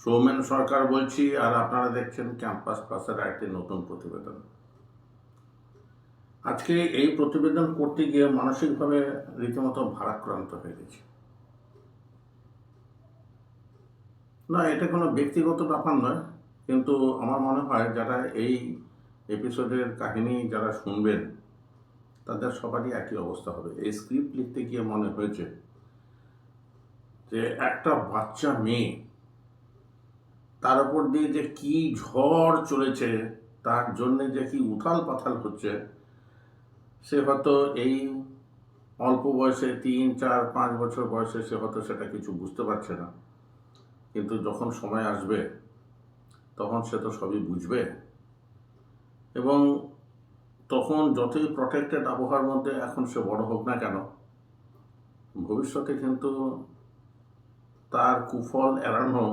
সৌমেন সরকার বলছি, আর আপনারা দেখছেন ক্যাম্পাস প্লাসের একটি নতুন প্রতিবেদন। আজকে এই প্রতিবেদন করতে গিয়ে মানসিকভাবে রীতিমতো ভারাক্রান্ত হয়ে গেছি। না, এটা কোনো ব্যক্তিগত ব্যাপার নয়, কিন্তু আমার মনে হয় যারা এই এপিসোডের কাহিনী যারা শুনবেন তাদের সবারই একই অবস্থা হবে। এই স্ক্রিপ্ট লিখতে গিয়ে মনে হয়েছে যে একটা বাচ্চা মেয়ে, তার উপর দিয়ে যে কি ঝড় চলেছে, তার জন্যে যে কি উথাল পাথাল হচ্ছে, সে হয়তো এই অল্প বয়সে 3, 4, 5 বছর বয়সে সে হয়তো সেটা কিছু বুঝতে পারছে না, কিন্তু যখন সময় আসবে তখন সে তো সবই বুঝবে। এবং তখন যতই প্রটেক্টেড আবহাওয়ার মধ্যে এখন সে বড় হোক না কেন, ভবিষ্যতে কিন্তু তার কুফল এড়ানো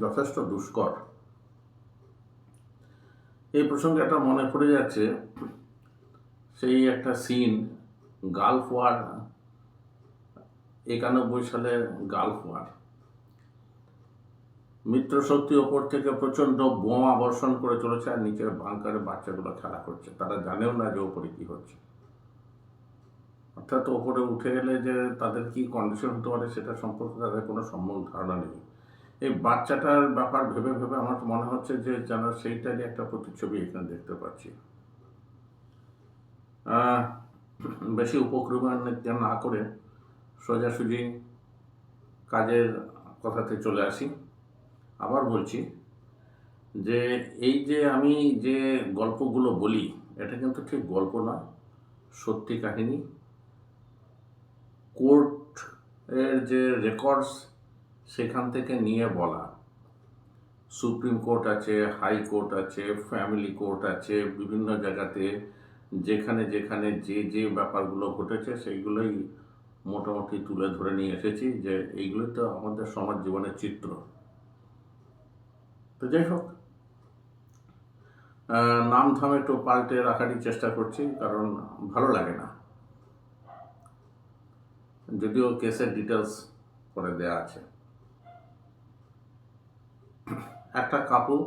যথেষ্ট দুষ্কর। এই প্রসঙ্গে একটা মনে পড়ে যাচ্ছে, সেই একটা সিন, গালফ ওয়ার, 91 সালের গালফ ওয়ার। মিত্রশক্তি ওপর থেকে প্রচণ্ড বোমা বর্ষণ করে চলেছে, আর নিচের বাংকারে বাচ্চাগুলো খেলা করছে, তারা জানেও না যে ওপরে কি হচ্ছে। অর্থাৎ ওপরে উঠে গেলে যে তাদের কি কন্ডিশন হতে পারে সেটা সম্পর্কে তাদের কোনো সম্যক ধারণা নেই। এই বাচ্চাটার ব্যাপার ভেবে ভেবে আমার মনে হচ্ছে যে যেন সেইটারই একটা প্রতিচ্ছবি এখানে দেখতে পাচ্ছি। বেশি উপক্রমণিকা না করে সোজাসুজি কাজের কথাতে চলে আসি। আবার বলছি যে এই যে আমি যে গল্পগুলো বলি, এটা কিন্তু ঠিক গল্প নয়, সত্যি কাহিনী। কোর্ট এর যে রেকর্ডস সেখান থেকে নিয়ে বলা। সুপ্রিম কোর্ট আছে, হাই কোর্ট আছে, ফ্যামিলি কোর্ট আছে, বিভিন্ন জায়গাতে যেখানে যেখানে যে যে ব্যাপারগুলো ঘটেছে সেইগুলোই মোটামুটি তুলে ধরে নিয়ে এসেছি, যে এইগুলোই তো আমাদের সমাজ জীবনের চিত্র। তো যাই হোক, নাম ধাম একটু পাল্টে রাখারই চেষ্টা করছি, কারণ ভালো লাগে না। যদিও কেসের ডিটেলস পরে দেয়া আছে। একটা কাপল,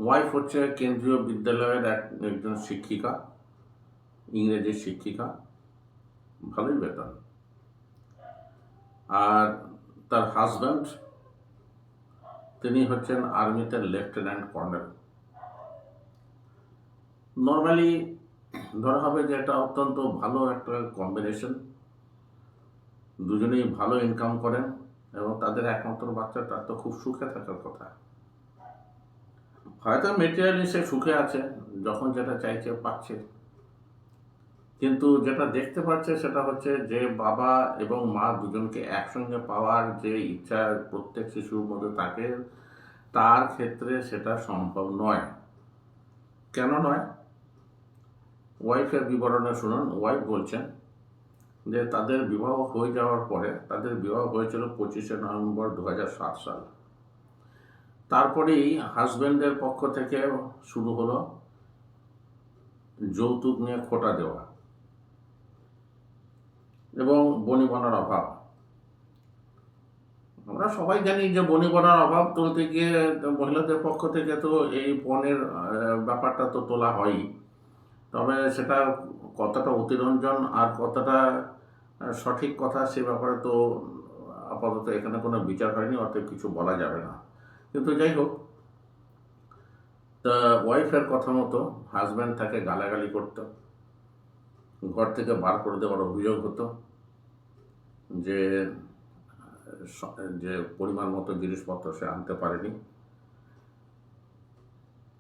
ওয়াইফ হচ্ছে কেন্দ্রীয় বিদ্যালয়ের একজন শিক্ষিকা, ইংরেজি শিক্ষিকা, ভালোই বেতন। আর তার হাজব্যান্ড, তিনি হচ্ছেন আর্মিতে লেফটেন্যান্ট কর্নেল। নর্মালি ধরা হবে যে এটা অত্যন্ত ভালো একটা কম্বিনেশন, দুজনেই ভালো ইনকাম করেন এবং তাদের একমাত্র বাচ্চাটা তো খুব সুখে থাকার কথা। হয়তো মেটেরিয়ালি সে সুখে আছে, যখন যেটা চাইছে পাচ্ছে, কিন্তু যেটা দেখতে পাচ্ছে সেটা হচ্ছে যে বাবা এবং মা দুজনকে একসঙ্গে পাওয়ার যে ইচ্ছা প্রত্যেক শিশুর মধ্যে থাকে, তার ক্ষেত্রে সেটা সম্ভব নয়। কেন নয়? ওয়াইফের বিবরণে শুনুন। ওয়াইফ বলছেন যে তাদের বিবাহ হয়ে যাওয়ার পরে, তাদের বিবাহ হয়েছিল 25শে নভেম্বর 2007 সাল। তারপরেই হাজব্যান্ডের পক্ষ থেকে শুরু হলো যৌতুক নিয়ে খোঁটা দেওয়া এবং বনিবনার অভাব। আমরা সবাই জানি যে বনিবনার অভাব তুলতে গিয়ে মহিলাদের পক্ষ থেকে তো এই পণের ব্যাপারটা তো তোলা হয়ই, তবে সেটা কতটা অতিরঞ্জন আর কতটা সঠিক কথা সে ব্যাপারে তো আপাতত এখানে কোনো বিচার হয়নি, অতএব কিছু বলা যাবে না। কিন্তু যাই হোক, তা ওয়াইফের কথা মতো হাজব্যান্ড তাকে গালাগালি করত, ঘর থেকে বার করে দেওয়ার অভিযোগ হতো, যে যে পরিমাণ মতো জিনিসপত্র সে আনতে পারেনি।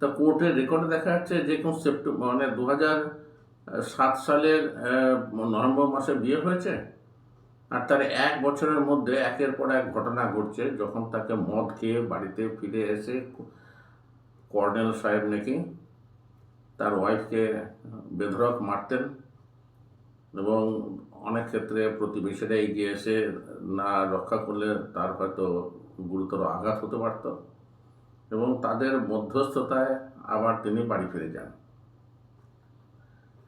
তা কোর্টের রেকর্ডে দেখা যাচ্ছে যে কোন সেপ্টেম্বর 2007 সালের নভেম্বর মাসে বিয়ে হয়েছে, আর তার 1 বছরের মধ্যে একের পর এক ঘটনা ঘটছে, যখন তাকে মদ খেয়ে বাড়িতে ফিরে এসে কর্নেল সাহেব নাকি তার ওয়াইফকে বেধড়ক মারতেন, এবং অনেক ক্ষেত্রে প্রতিবেশীরা এগিয়ে এসে না রক্ষা করলে তার হয়তো গুরুতর আঘাত হতে পারত, এবং তাদের মধ্যস্থতায় আবার তিনি বাড়ি ফিরে যান।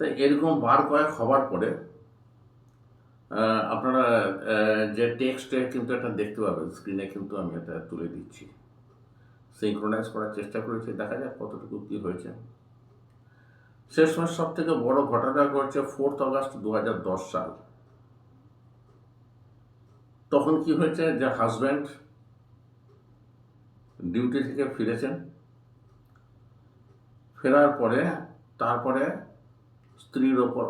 তাই এরকম বার কয়েক হবার পরে আপনারা যে টেক্সটে কিন্তু এটা দেখতে পাবেন, স্ক্রিনে কিন্তু আমি এটা তুলে দিচ্ছি। সিঙ্ক্রোনাইজ করার চেষ্টা করেছি, দেখা যাক কতটুকু কী হয়েছে। শেষমেশ সব থেকে বড় ঘটনা ঘটছে 4 অগস্ট 2010 সাল। তখন কি হয়েছে যে হাজব্যান্ড ডিউটি থেকে ফিরেছেন, ফেরার পরে তারপরে স্ত্রীর ওপর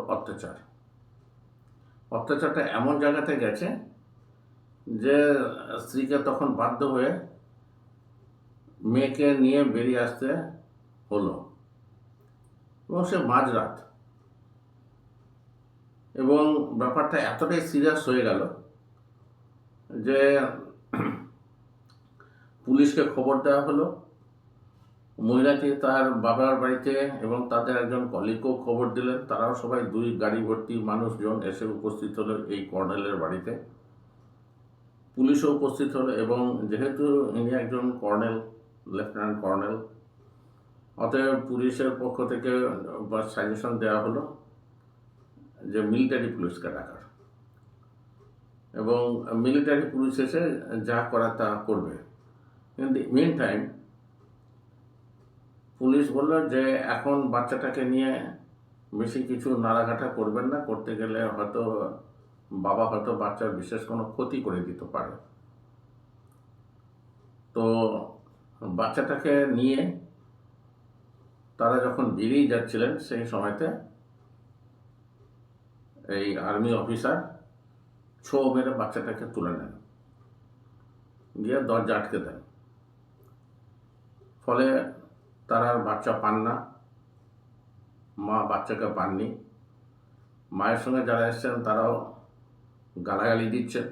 অত্যাচারটা এমন জায়গাতে গেছে যে স্ত্রীকে তখন বাধ্য হয়ে মেয়েকে নিয়ে বেরিয়ে আসতে হলো, এবং সে মাঝরাত, এবং ব্যাপারটা এতটাই সিরিয়াস হয়ে গেল যে পুলিশকে খবর দেওয়া হলো। মহিলাটি তার বাবার বাড়িতে এবং তাদের একজন কলিগকেও খবর দিলেন, তারাও সবাই 2 গাড়ি ভর্তি মানুষজন এসে উপস্থিত হলো এই কর্নেলের বাড়িতে। পুলিশও উপস্থিত হলো, এবং যেহেতু ইনি একজন কর্নেল, লেফটেন্যান্ট কর্নেল, অতএব পুলিশের পক্ষ থেকে সাজেশন দেওয়া হলো যে মিলিটারি পুলিশকে ডাকার, এবং মিলিটারি পুলিশ এসে যা করার তা করবে। কিন্তু মিন টাইম পুলিশ বলল যে এখন বাচ্চাটাকে নিয়ে বেশি কিছু নাড়াঘাটা করবেন না, করতে গেলে হয়তো বাবা হয়তো বাচ্চার বিশেষ কোনো ক্ষতি করে দিতে পারে। তো বাচ্চাটাকে নিয়ে তারা যখন বেরিয়ে যাচ্ছিলেন সেই সময়তে এই আর্মি অফিসার ছো মেরে বাচ্চাটাকে তুলে নেন, গিয়ে দরজা আটকে দেন। ফলে তারা আর বাচ্চা পান না, মা বাচ্চাকে পাননি। মায়ের সঙ্গে যারা এসছেন তারাও গালাগালি দিচ্ছেন।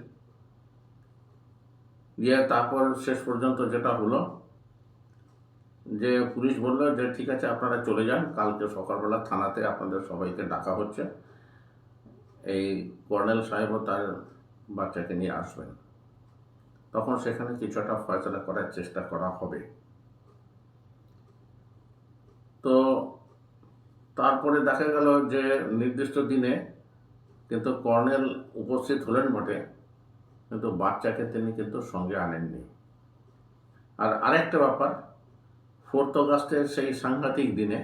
দিয়ে তারপর শেষ পর্যন্ত যেটা হলো যে পুলিশ বলল যে ঠিক আছে আপনারা চলে যান, কালকে সকালবেলা থানাতে আপনাদের সবাইকে ডাকা হচ্ছে, এই কর্নেল সাহেবও তার বাচ্চাকে নিয়ে আসবেন, তখন সেখানে কিছু একটা ফয়সলা করার চেষ্টা করা হবে। তো তারপরে দেখা গেল যে নির্দিষ্ট দিনে কিন্তু কর্নেল উপস্থিত হলেন বটে, কিন্তু বাচ্চাকে তিনি কিন্তু সঙ্গে আনেননি। আর আরেকটা ব্যাপার, 4 অগাস্টের সেই সাংঘাতিক দিনে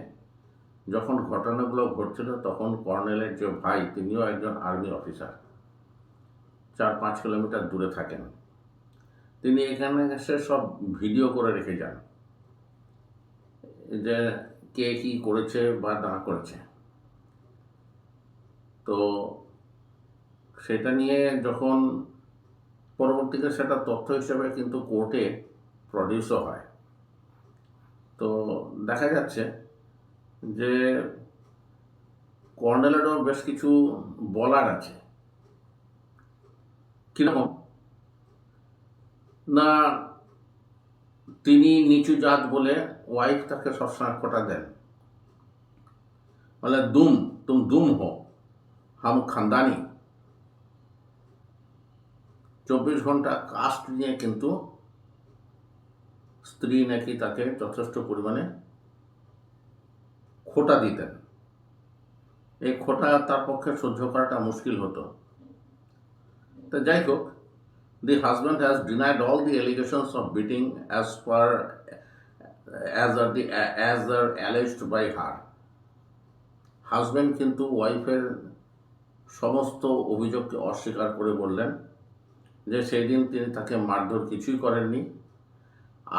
যখন ঘটনাগুলো ঘটছিল তখন কর্নেলের যে ভাই, তিনিও একজন আর্মি অফিসার, 4-5 কিলোমিটার দূরে থাকেন। তিনি এখানে এসে সব ভিডিও করে রেখে যান যে কে কী করেছে বা না করেছে। তো সেটা নিয়ে যখন পরবর্তীতে সেটা তথ্য হিসেবে কিন্তু কোর্টে প্রডিউসও হয়, তো দেখা যাচ্ছে যে কর্নেলেরও বেশ কিছু বলার আছে। কীরকম না, তিনি নিচু জাত বলে ওয়াইফ তাকে সবসময় খোটা দেন, বলে তুম দুম হো, হাম খানদানি। 24 ঘন্টা কাস্ট নিয়ে কিন্তু স্ত্রী নাকি তাকে যথেষ্ট পরিমাণে খোটা দিতেন। এই খোটা তার পক্ষে সহ্য করাটা মুশকিল হতো। তো যাই হোক, the husband has denied all the allegations of beating as are alleged by her. Husband কিন্তু ওয়াইফের সমস্ত অভিযোগকে অস্বীকার করে বললেন যে সেই দিন তিনি তাকে মারধর কিছুই করেননি।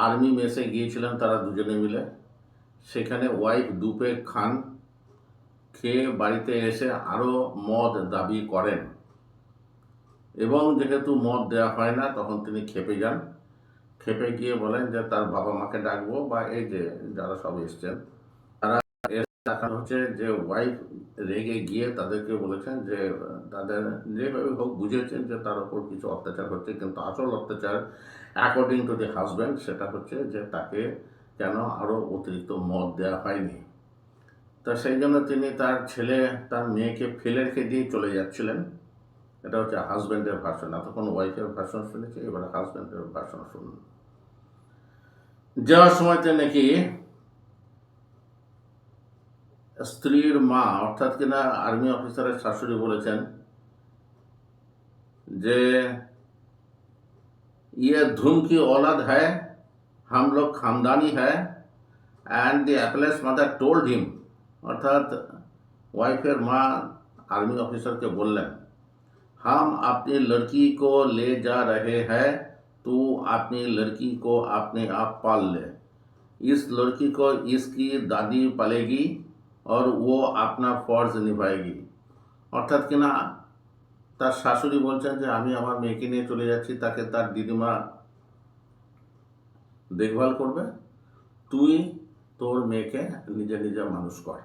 আর্মি মেসে গিয়েছিলেন তারা দুজনে মিলে, সেখানে ওয়াইফ 2 পেগ খান, খেয়ে বাড়িতে এসে আরও মদ দাবি করেন, এবং যেহেতু মদ দেওয়া হয় না তখন তিনি খেপে যান। খেপে গিয়ে বলেন যে তার বাবা মাকে ডাকবো, বা এই যে যারা সব এসছেন তারা দেখানো হচ্ছে যে ওয়াইফ রেগে গিয়ে তাদেরকে বলেছেন যে তাদের যেভাবে হোক বুঝেছেন যে তার উপর কিছু অত্যাচার হচ্ছে, কিন্তু আসল অত্যাচার অ্যাকর্ডিং টু দি হাজব্যান্ড সেটা হচ্ছে যে তাকে কেন আরও অতিরিক্ত মদ দেওয়া হয়নি। তা সেই জন্য তিনি তার মেয়েকে ফেলে রেখে দিয়ে চলে যাচ্ছিলেন। এটা হচ্ছে হাজব্যান্ডের ভার্সন। এতক্ষণ ওয়াইফের ভার্সন শুনেছি, এবারে হাজব্যান্ডের ভার্সন শুনুন। যাওয়ার সময়তে নাকি স্ত্রীর মা, অর্থাৎ কিনা আর্মি অফিসারের শাশুড়ি বলেছেন যে ये धूम की औलाद है, हम लोग खानदानी है, and the appellee's mother told him, অর্থাৎ ওয়াইফের মা আর্মি অফিসারকে বললেন, हम अपनी लड़की को ले जा रहे हैं, तू अपनी लड़की को अपने आप पाल ले, इस लड़की को इसकी दादी पालेगी और वो अपना फर्ज निभाएगी। অর্থাৎ কিনা তার শাশুড়ি বলছেন যে আমি আমার মেয়েকে নিয়ে চলে যাচ্ছি, তাকে তার দিদিমা দেখভাল করবে, তুই তোর মেয়েকে নিজে নিজে মানুষ কর।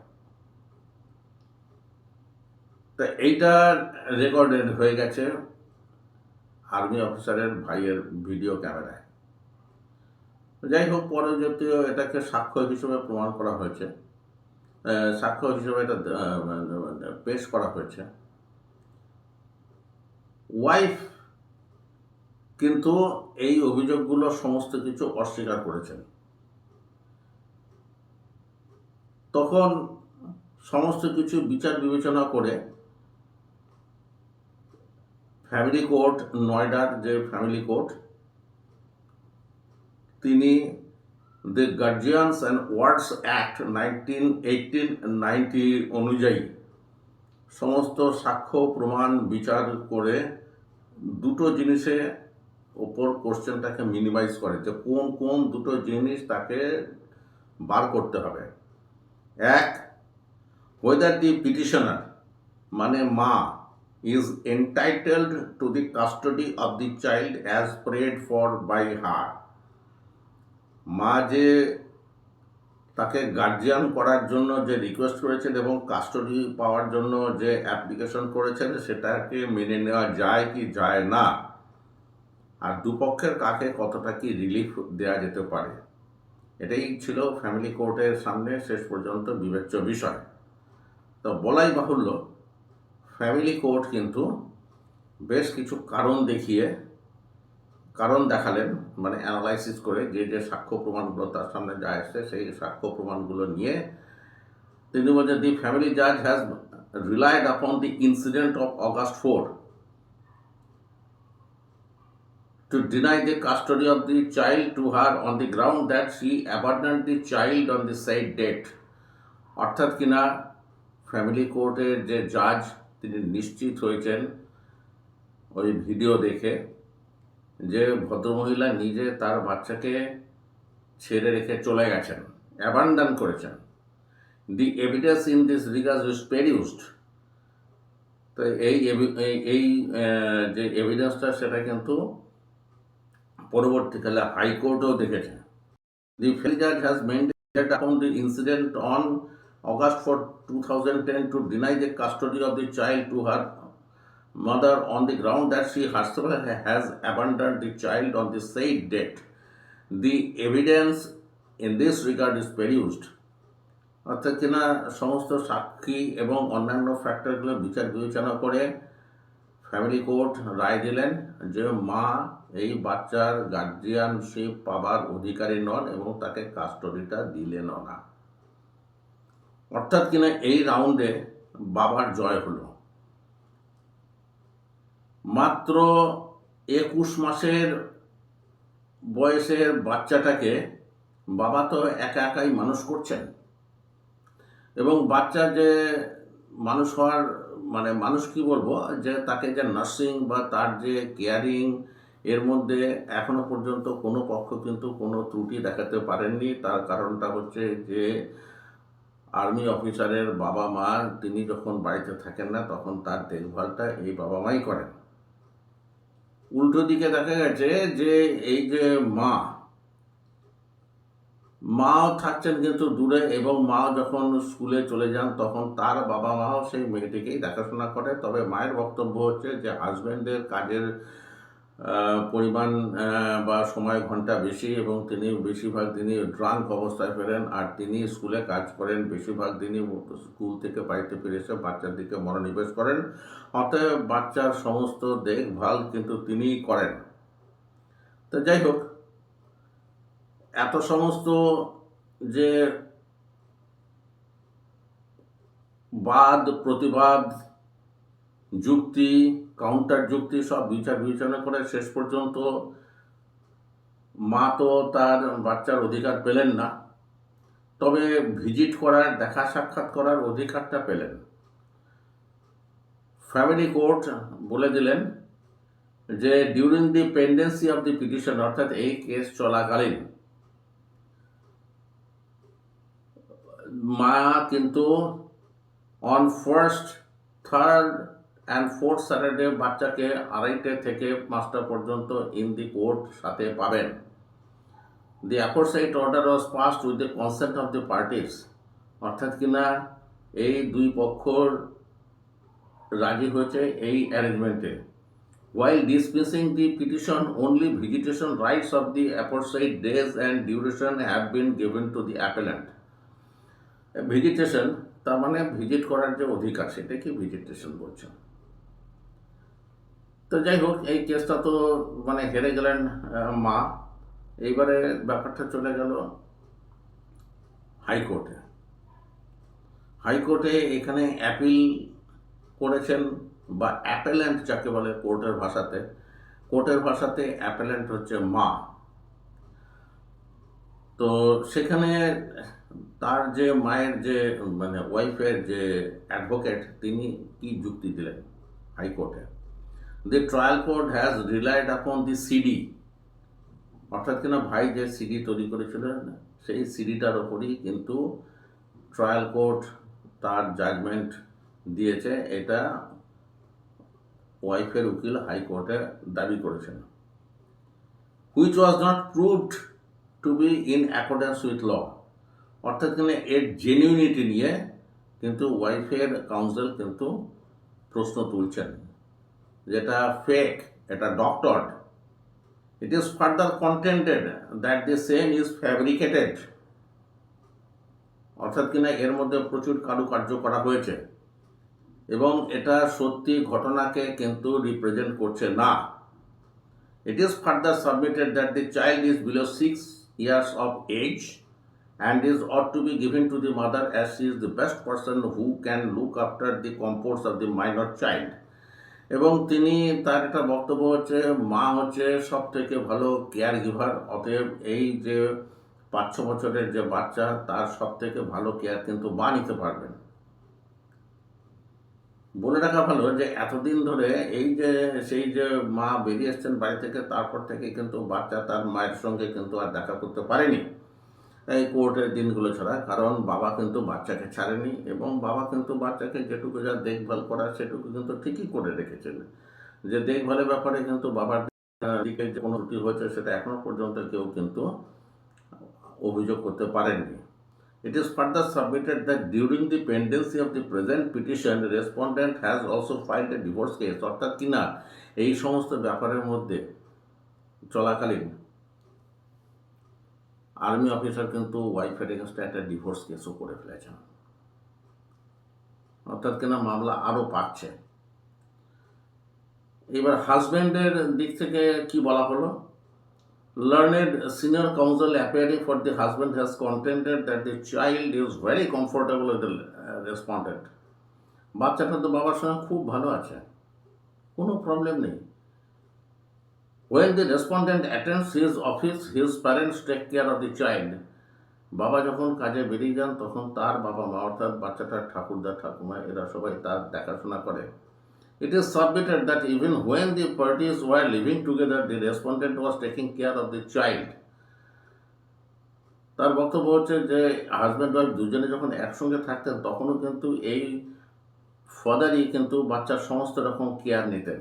তা এইটা রেকর্ডেড হয়ে গেছে আর্মি অফিসারের ভাইয়ের ভিডিও ক্যামেরায়। যাই হোক, পরবর্তীতে এটাকে সাক্ষ্য হিসেবে প্রমাণ করা হয়েছে, সাক্ষ্য হিসেবে এটা পেশ করা হয়েছে। ওয়াইফ কিন্তু এই অভিযোগগুলো সমস্ত কিছু অস্বীকার করেছেন। তখন সমস্ত কিছু বিচার বিবেচনা করে ফ্যামিলি কোর্ট, নয়ডার যে ফ্যামিলি কোর্ট, তিনি the guardians and words act 1890 অনুযায়ী সমস্ত সাক্ষ্য প্রমাণ বিচার করে দুটো জিনিসে ওপর কোশ্চেনটাকে মিনিমাইজ করে, যে কোন কোন দুটো জিনিস তাকে বার করতে হবে। এক, whether the petitioner মানে মা is entitled to the custody of the child as prayed for by her, মা যে তাকে গার্জিয়ান করার জন্য যে রিকোয়েস্ট করেছেন এবং কাস্টডি পাওয়ার জন্য যে অ্যাপ্লিকেশন করেছেন সেটাকে মেনে নেওয়া যায় কি যায় না, আর দুপক্ষের কাকে কতটা কি রিলিফ দেওয়া যেতে পারে, এটাই ছিল ফ্যামিলি কোর্টের সামনে শেষ পর্যন্ত বিবেচ্য বিষয়। তো বলাই বাহুল্য, ফ্যামিলি কোর্ট কিন্তু বেশ কিছু কারণ দেখালেন, মানে অ্যানালাইসিস করে যে যে সাক্ষ্য প্রমাণগুলো তার সামনে যা এসছে সেই সাক্ষ্য প্রমাণগুলো নিয়ে তিনি বলছেন, দি ফ্যামিলি জাজ has relied upon the incident of August 4 to deny the custody of the child to her on the ground that she abandoned the child on the said date। অর্থাৎ কিনা ফ্যামিলি কোর্টের যে জাজ তিনি নিশ্চিত হয়েছেন ওই ভিডিও দেখে যে ভদ্রমহিলা নিজে তার বাচ্চাকে ছেড়ে রেখে চলে গেছেন, অ্যাবান্ডন করেছেন। The evidence in this regard is produced. তো এই যে এভিডেন্সটা সেটা কিন্তু পরবর্তীকালে হাইকোর্টও দেখেছে। দি ফ্যামিলি জাজ has maintained upon the incident on August 4, 2010 to deny the custody of the child to her mother on the ground that she herself has abandoned the child on the said date. The evidence in this regard is produced। অর্থাৎ কিনা সমস্ত সাক্ষী এবং অন্যান্য ফ্যাক্টরগুলো বিচার বিবেচনা করে family court রায় দিলেন যে মা এই বাচ্চার গার্জিয়ানশিপ পাবার অধিকারী নন এবং তাকে কাস্টডিটা দিলেন না। অর্থাৎ কিনা এই রাউন্ডে বাবার জয় হলো। মাত্র 21 মাসের বয়সের বাচ্চাটাকে বাবা তো একা একাই মানুষ করছেন, এবং বাচ্চা যে মানুষ হওয়ার মানে মানুষ কি বলবো, যে তাকে যে নার্সিং বা তার যে কেয়ারিং, এর মধ্যে এখনো পর্যন্ত কোনো পক্ষ কিন্তু কোনো ত্রুটি দেখাতে পারেননি। তার কারণটা হচ্ছে যে আর্মি অফিসারের বাবা মা তিনি যখন বাড়িতে থাকেন না তখন তার দেখভালটা এই বাবা মাই করেন। উল্টো দিকে দেখা গেছে যে এই যে মাও থাকছেন কিন্তু দূরে, এবং মা যখন স্কুলে চলে যান তখন তার বাবা মাও সেই মেয়েটিকেই দেখাশোনা করে। তবে মায়ের বক্তব্য হচ্ছে যে হাজব্যান্ডের কাজের পরিমাণ বা সময় ঘন্টা বেশি, এবং তিনি বেশিরভাগ দিনই ড্রাঙ্ক অবস্থায় ফেরেন, আর তিনি স্কুলে কাজ করেন, বেশিরভাগ দিনই স্কুল থেকে বাড়িতে ফিরে এসে বাচ্চার দিকে মনোনিবেশ করেন। অতএব বাচ্চার সমস্ত দেখভাল কিন্তু তিনিই করেন। তো যাই হোক, এত সমস্ত যে বাদ প্রতিবাদ যুক্তি, কাউন্টার যুক্তি সব বিবেচনা করে শেষ পর্যন্ত মা তো তার বাচ্চার অধিকার পেলেন না, তবে ভিজিট করার, দেখা সাক্ষাৎ করার অধিকারটা পেলেন। ফ্যামিলি কোর্ট বলে দিলেন যে during the পেন্ডেন্সি of the petition, অর্থাৎ এই কেস চলাকালীন মা কিন্তু on first, third and fourth Saturday বাচ্চাকে 2:30 থেকে 5টা পর্যন্ত ইন দি কোর্ট সাথে পাবেন। The aforesaid order was passed with the consent of the parties, অর্থাৎ কিনা এই দুই পক্ষর রাজি হয়েছে এই অ্যারেঞ্জমেন্টে। While dismissing the petition, only visitation rights of the aforesaid days and duration have been given to the appellant. Visitation তার মানে ভিজিট করার যে অধিকার, সেটাকে ভিজিটেশন বলছে। তো যাই হোক, এই কেসটা তো মানে হেরে গেলেন মা। এইবারে ব্যাপারটা চলে গেল হাইকোর্টে। হাইকোর্টে এখানে অ্যাপিল করেছেন, বা অ্যাপেল্যান্ট যাকে বলে কোর্টের ভাষাতে অ্যাপেল্যান্ট হচ্ছে মা। তো সেখানে তার যে মায়ের যে মানে ওয়াইফের যে অ্যাডভোকেট, তিনি কি যুক্তি দিলেন হাইকোর্টে? The trial court has relied upon the CD, অর্থাৎ কিনা ভাই যে সিডি তৈরি করেছিলেন সেই সিডিটার ওপরই কিন্তু ট্রায়াল কোর্ট তার জাজমেন্ট দিয়েছে, এটা ওয়াইফের উকিল হাইকোর্টে দাবি করেছেন। Which was not proved to be in accordance with law, অর্থাৎ কিনা এর জেনুইনিটি নিয়ে কিন্তু ওয়াইফের কাউন্সিল কিন্তু প্রশ্ন তুলছেন, যেটা ফেক, এটা doctored. It is further contended that the same is fabricated, অর্থাৎ কিনা এর মধ্যে প্রচুর কারুকার্য করা হয়েছে এবং এটা সত্যি ঘটনাকে কিন্তু রিপ্রেজেন্ট করছে না। It is further submitted that the child is below 6 years of age and is ought to be given to the mother, as she is the best person who can look after the comforts of the minor child. এবং তিনি তার একটা বক্তব্য হচ্ছে, মা হচ্ছে সব থেকে ভালো কেয়ার গিভার, অতএব এই যে 5-6 বছরের যে বাচ্চা, তার সব থেকে ভালো কেয়ার কিন্তু মা নিতে পারবেন। বলে রাখা ভালো যে এতদিন ধরে এই যে সেই যে মা বেরিয়ে এসছেন বাড়ি থেকে, তারপর থেকে কিন্তু বাচ্চা তার মায়ের সঙ্গে কিন্তু আর দেখা করতে পারেনি এই কোর্টের দিনগুলো ছাড়া, কারণ বাবা কিন্তু বাচ্চাকে ছাড়েনি এবং বাবা কিন্তু বাচ্চাকে যেটুকু যা দেখভাল করার সেটুকু কিন্তু ঠিকই করে রেখেছেন। যে দেখভালের ব্যাপারে কিন্তু বাবার দিকে যে কোনো ত্রুটি হয়েছে সেটা এখনো পর্যন্ত কেউ কিন্তু অভিযোগ করতে পারেননি। It is further submitted that during the pendency of the present petition, the respondent has also filed a divorce case, অর্থাৎ কিনা এই সমস্ত ব্যাপারের মধ্যে চলাকালীন আর্মি অফিসার কিন্তু ওয়াইফের এগেনস্টে একটা ডিভোর্স কেসও করে ফেলেছেন, অর্থাৎ কিনা মামলা আরও পাচ্ছে। এবার হাজব্যান্ডের দিক থেকে কি বলা হলো? Learned senior counsel appearing for the husband has contended that the child is very comfortable with the respondent. বাচ্চাটা তো বাবার সঙ্গে খুব ভালো আছে, কোনো প্রবলেম নেই। When the respondent attends his office, his parents take care of the child. বাবা যখন কাজে বেরিয়ে যান তখন তার বাবা মা, অর্থাৎ বাচ্চাটার ঠাকুরদা ঠাকুমা, এরা সবাই তার দেখাশোনা করে। It is submitted that even when the parties were living together, the respondent was taking care of the child. তার বক্তব্য হচ্ছে যে হাজব্যান্ড ওয়াইফ দুজনে যখন একসঙ্গে থাকতেন তখনও কিন্তু এই ফাদারই কিন্তু বাচ্চার সমস্ত রকম কেয়ার নিতেন।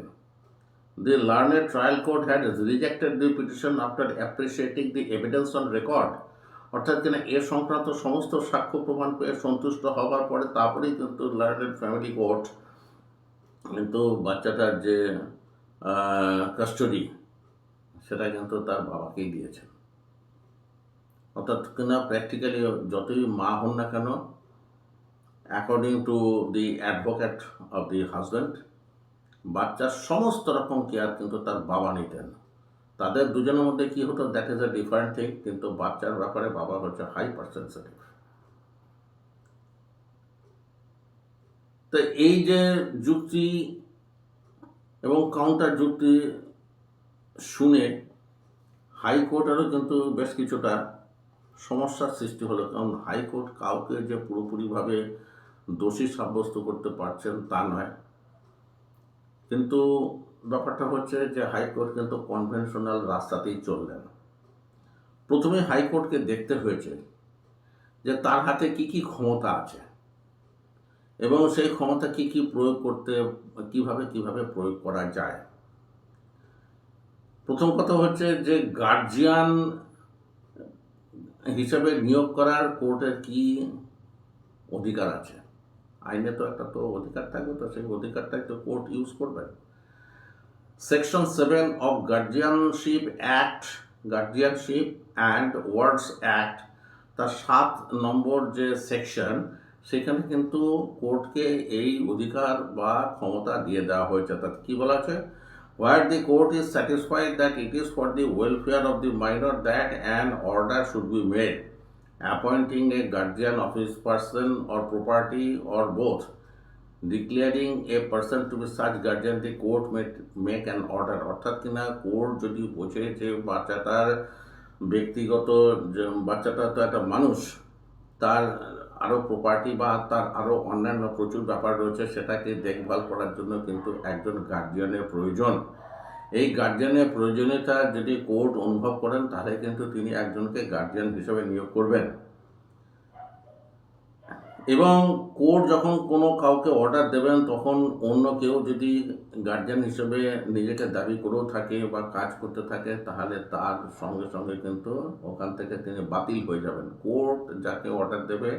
The learned trial court had rejected the petition after appreciating the evidence on record. অর্থাৎ কিনা এ সংক্রান্ত সমস্ত সাক্ষ্য প্রমাণ পেয়ে সন্তুষ্ট হবার পরে তারপরেই কিন্তু লার্নেড ফ্যামিলি কোর্ট কিন্তু বাচ্চাটার যে কাস্টডি সেটা কিন্তু তার বাবাকেই দিয়েছেন। অর্থাৎ কিনা প্র্যাকটিক্যালি যতই মা হন না কেন, according to the advocate of the husband, বাচ্চার সমস্ত রকম কেয়ার কিন্তু তার বাবা নিতেন। তাদের দুজনের মধ্যে কি হতো, that is a different thing, কিন্তু বাচ্চার ব্যাপারে বাবা হচ্ছে হাইপার সেন্সিটিভ। তো এই যে যুক্তি এবং কাউন্টার যুক্তি শুনে হাইকোর্টেরও কিন্তু বেশ কিছুটা সমস্যার সৃষ্টি হলো, কারণ হাইকোর্ট কাউকে যে পুরোপুরিভাবে দোষী সাব্যস্ত করতে পারছেন তা নয়, কিন্তু ব্যাপারটা হচ্ছে যে হাইকোর্ট কিন্তু কনভেনশনাল রাস্তাতেই চললেন। প্রথমে হাইকোর্টকে দেখতে হয়েছে যে তার হাতে কি কি ক্ষমতা আছে এবং সেই ক্ষমতা কি কি প্রয়োগ করতে কিভাবে প্রয়োগ করা যায়। প্রথম কথা হচ্ছে যে গার্জিয়ান হিসাবে নিয়োগ করার কোর্টের কি অধিকার আছে। আইনে তো একটা তো অধিকার থাকবে, তো সেই অধিকারটাই তো কোর্ট ইউজ করবে। Section 7 of guardianship and words act, তার 7 নম্বর যে সেকশন, সেখানে কিন্তু কোর্টকে এই অধিকার বা ক্ষমতা দিয়ে দেওয়া হয়েছে। তাতে কি বলা আছে? Where the court is satisfied that it is for the welfare of the minor that an order should be made appointing a guardian of his person or property or both, declaring a person to be such guardian, the court may make an order। অর্থাৎ কিনা court যদি বোঝে যে বাচ্চাটার ব্যক্তিগত, বাচ্চাটা তো একটা মানুষ, তার আরও প্রপার্টি বা তার আরও অন্যান্য প্রচুর ব্যাপার রয়েছে, সেটাকে দেখভাল করার জন্য কিন্তু একজন গার্জিয়ানের প্রয়োজন। এই গার্জিয়ানের প্রয়োজনীয়তা যদি কোর্ট অনুভব করেন, তাহলে কিন্তু তিনি একজনকে গার্জিয়ান হিসেবে নিয়োগ করবেন। এবং কোর্ট যখন কোনো কাউকে অর্ডার দেবেন, তখন অন্য কেউ যদি গার্জিয়ান হিসেবে নিজেকে দাবি করেও থাকে বা কাজ করতে থাকে, তাহলে তার সঙ্গে সঙ্গে কিন্তু ওখান থেকে তিনি বাতিল হয়ে যাবেন। কোর্ট যাকে অর্ডার দেবে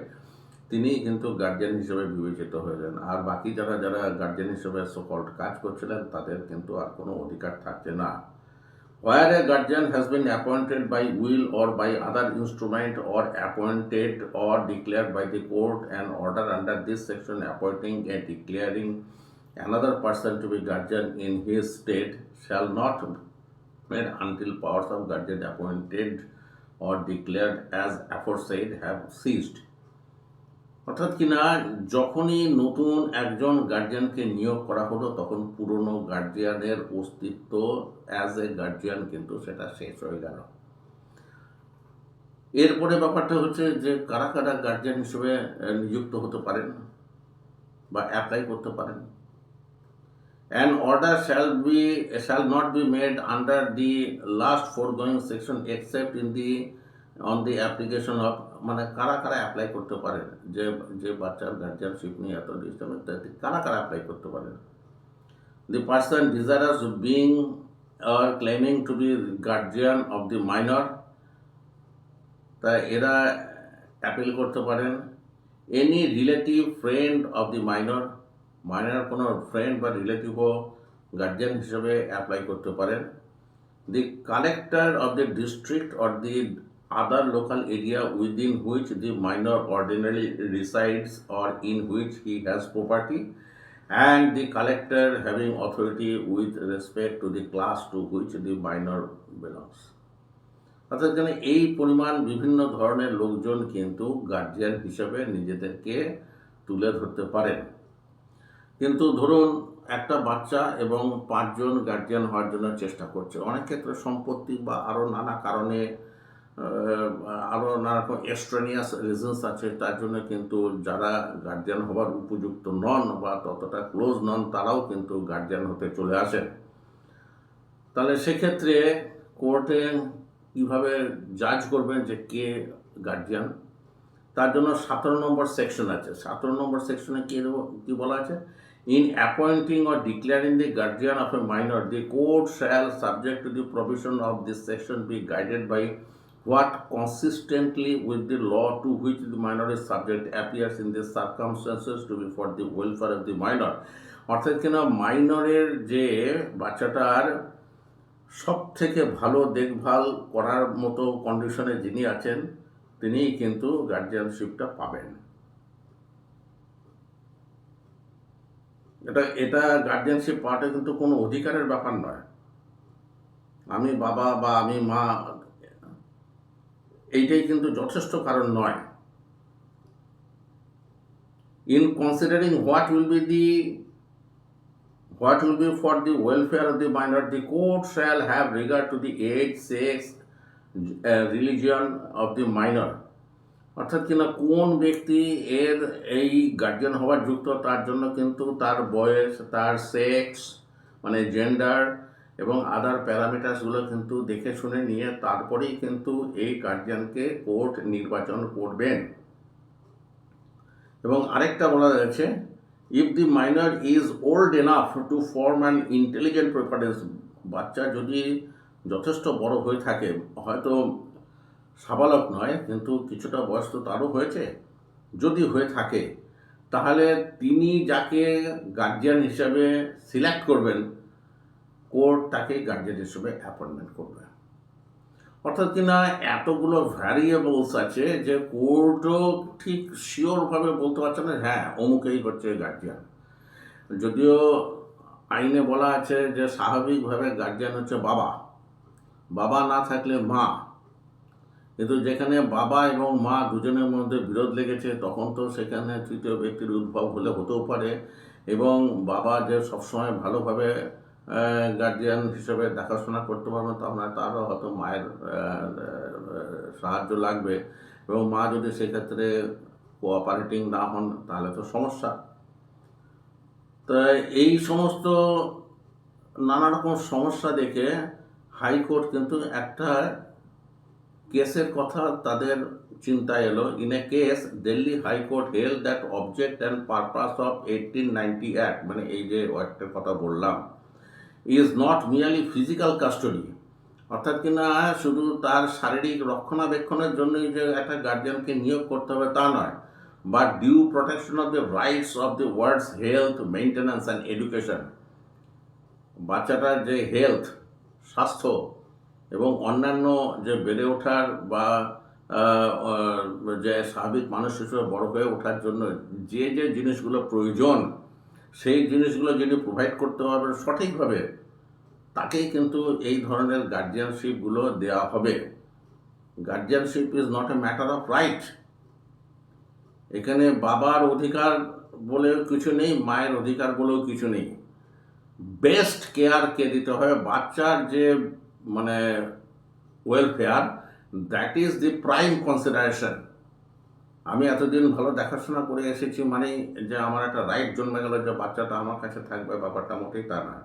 তিনিই কিন্তু গার্জিয়ান হিসেবে বিবেচিত হয়ে যান, আর বাকি যারা গার্জিয়ান হিসেবে সো-কল্ড কাজ করছিলেন তাদের কিন্তু আর কোনো অধিকার থাকছে না। Where a guardian has been appointed by will or by other instrument or appointed or declared by the court, an order under this section appointing and declaring another person to be guardian in his state shall not be made until powers of guardian appointed or declared as aforesaid have ceased। অর্থাৎ কিনা যখনই নতুন একজন গার্জিয়ানকে নিয়োগ করা হলো, তখন পুরনো গার্জিয়ানের অস্তিত্ব অ্যাজ এ গার্জিয়ান কিন্তু সেটা শেষ হয়ে গেল। এরপরে ব্যাপারটা হচ্ছে যে কারা কারা গার্জিয়ান হিসেবে নিযুক্ত হতে পারেন বা অ্যাপ্লাই করতে পারেন। An order shall not be made under the last foregoing section except on the application of, মানে কারা কারা অ্যাপ্লাই করতে পারেন, যে বাচ্চার গার্জিয়ানশিপ নিয়ে এত ডিস্টার্ব, কারা কারা অ্যাপ্লাই করতে পারেন। The person desirous of being or claiming to be guardian of the minor, তাই এরা অ্যাপিল করতে পারেন। Any relative friend of the minor, কোনো ফ্রেন্ড বা রিলেটিভও গার্জিয়ান হিসেবে অ্যাপ্লাই করতে পারেন। The collector of the district or the other local area within which the minor ordinarily resides or in which he has property, and the collector having authority with respect to the class to which the minor belongs। অর্থাৎ এখানে এই পরিমাণ বিভিন্ন ধরনের লোকজন কিন্তু guardian হিসেবে নিজেদেরকে তুলে ধরতে পারেন। কিন্তু ধরুন একটা বাচ্চা এবং 5 জন গার্জিয়ান হওয়ার জন্য চেষ্টা করছে, অনেক ক্ষেত্রে সম্পত্তি বা আরও নানা কারণে, আরও নানা রকম এক্সট্রানিয়াস রিজনস আছে, তার জন্য কিন্তু যারা গার্জিয়ান হওয়ার উপযুক্ত নন বা ততটা ক্লোজ নন, তারাও কিন্তু গার্জিয়ান হতে চলে আসেন। তাহলে সেক্ষেত্রে কোর্টে কীভাবে জাজ করবেন যে কে গার্জিয়ান, তার জন্য 17 নম্বর সেকশন আছে। 17 নম্বর সেকশনে কি বলা আছে? In appointing or declaring the guardian of a minor, the court shall, subject to the provision of this section, be guided by what consistently with the law to which the minor is subject appears in the circumstances to be for the welfare of the minor। অর্থাৎ কিনা মাইনরের যে বাচ্চাটার সব থেকে ভালো দেখভাল করার মতো কন্ডিশনে যিনি আছেন, তিনিই কিন্তু গার্জিয়ানশিপটা পাবেন। এটা গার্জিয়ানশিপ পাওয়াটা কিন্তু কোনো অধিকারের ব্যাপার নয়। আমি বাবা বা আমি মা, এইটাই কিন্তু যথেষ্ট কারণ নয়। In considering what will be the What will be for the welfare of the minor, the court shall have regard to the age, sex, religion of the minor. অর্থাৎ কিনা কোন ব্যক্তি এর এই গার্জিয়ান হওয়ার যুক্ত তার জন্য কিন্তু তার বয়স, তার সেক্স মানে জেন্ডার এবং আদার প্যারামিটার্সগুলো কিন্তু দেখে শুনে নিয়ে তারপরেই কিন্তু এই গার্জিয়ানকে কোর্ট নির্বাচন করবেন। এবং আরেকটা বলা যাচ্ছে, if the minor is old enough to form an intelligent preference, বাচ্চা যদি যথেষ্ট বড় হয়ে থাকে, হয়তো সাবালক নয় কিন্তু কিছুটা বয়স তো তারও হয়েছে, যদি হয়ে থাকে তাহলে তিনি যাকে গার্জিয়ান হিসাবে সিলেক্ট করবেন কোর্ট তাকে গার্জিয়ান হিসেবে অ্যাপয়েন্টমেন্ট করবে। অর্থাৎ কিনা এতগুলো ভ্যারিয়েবলস আছে যে কোর্টও ঠিক শিওরভাবে বলতে পারছে না হ্যাঁ অমুকেই হচ্ছে গার্জিয়ান। যদিও আইনে বলা আছে যে স্বাভাবিকভাবে গার্জিয়ান হচ্ছে বাবা, বাবা না থাকলে মা, কিন্তু যেখানে বাবা এবং মা দুজনের মধ্যে বিরোধ লেগেছে তখন তো সেখানে তৃতীয় ব্যক্তির উদ্ভব হতেও পারে, এবং বাবা যে সবসময় ভালোভাবে গার্জিয়ান হিসেবে দেখাশোনা করতে পারবে তা না, তারও হয়তো মায়ের সাহায্য লাগবে, এবং মা যদি সেক্ষেত্রে কোঅপারেটিং না হন তাহলে তো সমস্যা। তাই এই সমস্ত নানা রকম সমস্যা দেখে হাইকোর্ট কিন্তু একটা কেসের কথা তাদের চিন্তায় এলো। In a case Delhi high court held that object and purpose of 1890 act, মানে এই যে অ্যাক্টের কথা বললাম, is not merely physical custody, অর্থাৎ কিনা শুধু তার শারীরিক রক্ষণাবেক্ষণের জন্যই যে একটা গার্জিয়ানকে নিয়োগ করতে হবে তা নয়, but due protection of the rights of the wards health, maintenance and education, বাচ্চাটার যে হেলথ, স্বাস্থ্য এবং অন্যান্য যে বেড়ে ওঠার বা যে স্বাভাবিক মানুষ হিসেবে বড় হয়ে ওঠার জন্য যে যে জিনিসগুলো প্রয়োজন সেই জিনিসগুলো যিনি প্রোভাইড করতে পারবেন সঠিকভাবে তাকেই কিন্তু এই ধরনের গার্জিয়ানশিপগুলো দেওয়া হবে। Guardianship is not a matter of right. এখানে বাবার অধিকার বলেও কিছু নেই, মায়ের অধিকার বলেও কিছু নেই। বেস্ট কেয়ার কে দিতে হবে, বাচ্চার যে মানে welfare, that is the prime consideration. আমি এতদিন ভালো দেখাশোনা করে এসেছি মানে যে আমার একটা রাইট জন্মে গেল যে বাচ্চাটা আমার কাছে থাকবে, ব্যাপারটা মোটেই তা না।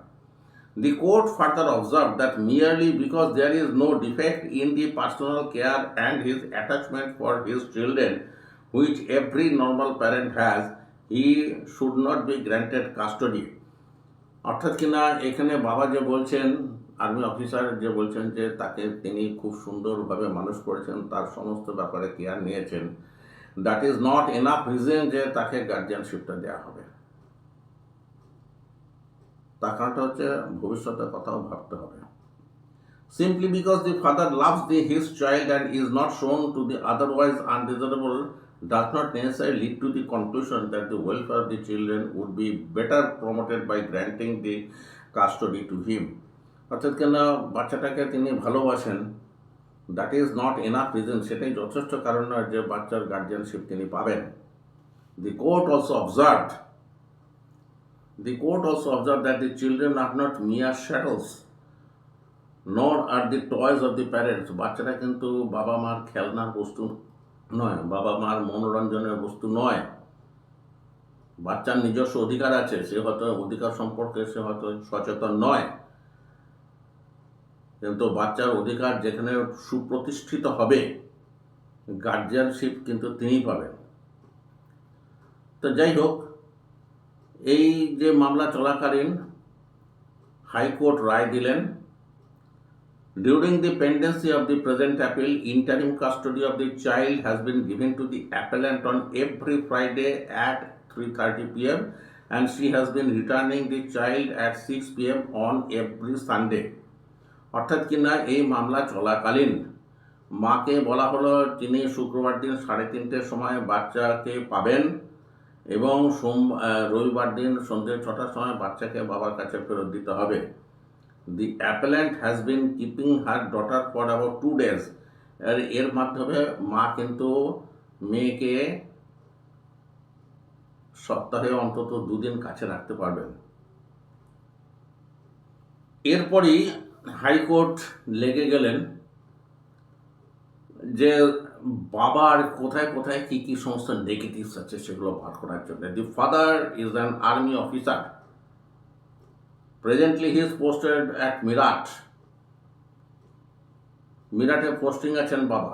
The court further observed that merely because there is no defect in the personal care and his attachment for his children, which every normal parent has, he should not be granted custody. অর্থাৎ কিনা এখানে বাবা যে বলছেন, army officer যে বলছেন যে তাকে তিনি খুব সুন্দরভাবে মানুষ করেছেন, তার সমস্ত ব্যাপারে কেয়ার নিয়েছেন, that is not enough reason যে তাকে গার্জিয়ানশিপটা দেওয়া হবে। তার কারণটা হচ্ছে ভবিষ্যতের কথাও ভাবতে হবে। Simply because the father loves his child and is not shown to the otherwise undesirable does not necessarily lead to the conclusion that the welfare of the children would be better promoted by granting the custody to him. অর্থাৎ কেন বাচ্চাটাকে তিনি ভালোবাসেন, that is not enough reason, সেটাই যথেষ্ট কারণ নয় যে বাচ্চার গার্জিয়ানশিপ তিনি পাবেন। The court also observed that the children are not mere shadows, nor are the toys of the parents. বাচ্চারা কিন্তু বাবা মার খেলনার বস্তু নয়, বাবা মার মনোরঞ্জনের বস্তু নয়। বাচ্চার নিজস্ব অধিকার আছে, সে হয়তো অধিকার সম্পর্কে সে হয়তো সচেতন নয়, কিন্তু বাচ্চার অধিকার যেখানে সুপ্রতিষ্ঠিত হবে গার্জিয়ানশিপ কিন্তু তিনিই পাবেন। তো যাই হোক, এই যে মামলা চলাকালীন হাইকোর্ট রায় দিলেন, during the pendency of the present appeal, interim custody of the child has been given to the appellant on every Friday at 3:30 p.m. and she has been returning the child at 6 p.m. on every Sunday. অর্থাৎ কিনা এই মামলা চলাকালীন মাকে বলা হলো তিনি শুক্রবার দিন 3:30টার সময় বাচ্চাকে পাবেন এবং রবিবার দিন সন্ধ্যে 6টার সময় বাচ্চাকে বাবার কাছে ফেরত দিতে হবে। The appellant has been keeping her daughter for about 2 days. এর মাধ্যমে মা কিন্তু মেয়েকে সপ্তাহে অন্তত 2 দিন কাছে রাখতে পারবেন। এরপরই হাইকোর্ট লেগে গেলেন যে বাবার কোথায় কোথায় কী কী সমস্ত নেগেটিভস আছে সেগুলো বার করার জন্য। The father is an army officer, presently he is posted at মিরাটে পোস্টিং আছেন বাবা।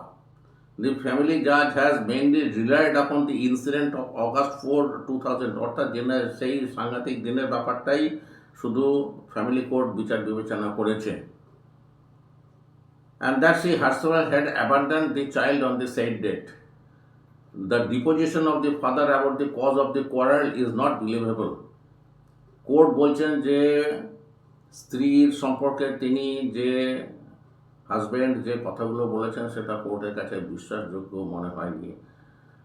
The family judge has mainly relied upon the incident of August 4, 2000, অর্থাৎ সেই সাংঘাতিক দিনের ব্যাপারটাই শুধু ফ্যামিলি কোর্ট বিচার বিবেচনা করেছে। And that she herself had abandoned the child on the said date. The deposition of the father about the cause of the quarrel is not believable. Court বলছেন যে স্ত্রীর সম্পর্কে তিনি যে হাজব্যান্ড যে কথাগুলো বলেছেন সেটা কোর্টের কাছে বিশ্বাসযোগ্য মনে হয়নি।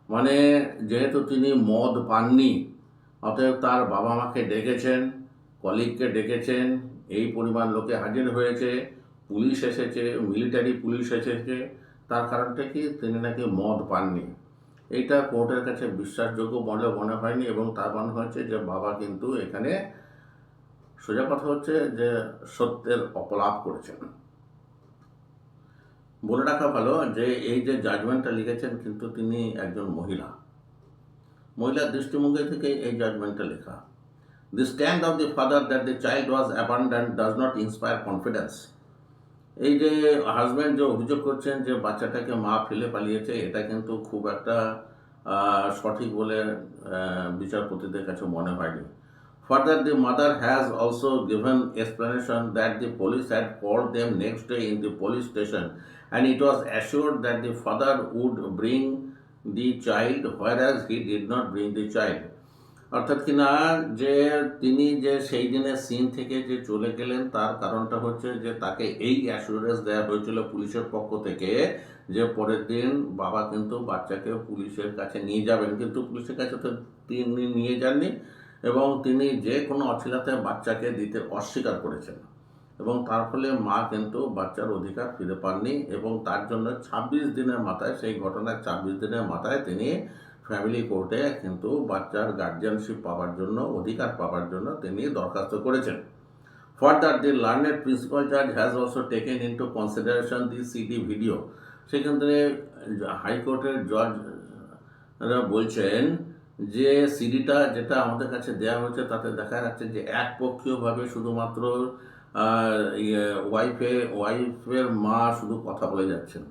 মানে যেহেতু তিনি মদ পাননি, অতএব তার বাবা মাকে ডেকেছেন, কলিগকে ডেকেছেন, এই পরিমাণ লোকে হাজির হয়েছে, পুলিশ এসেছে, মিলিটারি পুলিশ এসেছে, তার কারণটা কি তিনি নাকি মদ পাননি। এইটা কোর্টের কাছে বিশ্বাসযোগ্য বলে মনে হয়নি এবং তার মনে হয়েছে যে বাবা কিন্তু এখানে সোজা কথা হচ্ছে যে সত্যের অপলাপ করেছেন। বলে রাখা ভালো যে এই যে জাজমেন্টটা লিখেছেন কিন্তু তিনি একজন মহিলার দৃষ্টিভঙ্গি থেকে এই জাজমেন্টটা লেখা। The stand of the father that the child was abandoned does not inspire confidence. এই যে হাজব্যান্ড যে অভিযোগ করছেন যে বাচ্চাটাকে মা ফেলে পালিয়েছে, এটা কিন্তু খুব একটা সঠিক বলে বিচারপতিদের কাছে মনে হয়নি। Further, the mother has also given explanation that the police had called them next day in the police station and it was assured that the father would bring the child, whereas he did not bring the child. অর্থাৎ কিনা যে তিনি যে সেই দিনের scene থেকে যে চলে গেলেন তার কারণটা হচ্ছে যে তাকে এই অ্যাসুরেন্স দেওয়া হয়েছিল পুলিশের পক্ষ থেকে যে পরের দিন বাবা কিন্তু বাচ্চাকে পুলিশের কাছে নিয়ে যাবেন, কিন্তু পুলিশের কাছে তো তিনি নিয়ে যাননি এবং তিনি যে কোনো অছিলাতে বাচ্চাকে দিতে অস্বীকার করেছেন এবং তার ফলে মা কিন্তু বাচ্চার অধিকার ফিরে পাননি এবং তার জন্য 26 দিনের মাথায়, সেই ঘটনার 26 দিনের মাথায় তিনি ফ্যামিলি কোর্টে কিন্তু বাচ্চার গার্জিয়ানশিপ পাওয়ার জন্য, অধিকার পাওয়ার জন্য তিনি দরখাস্ত করেছেন। Further, the learned principal judge has also taken into consideration the CD video. সেখান থেকে হাইকোর্টের জজরা বলছেন যে সিডিটা যেটা আমাদের কাছে দেওয়া হয়েছে তাতে দেখা যাচ্ছে যে একপক্ষীয়ভাবে শুধুমাত্র ওয়াইফের মা শুধু কথা বলে যাচ্ছেন।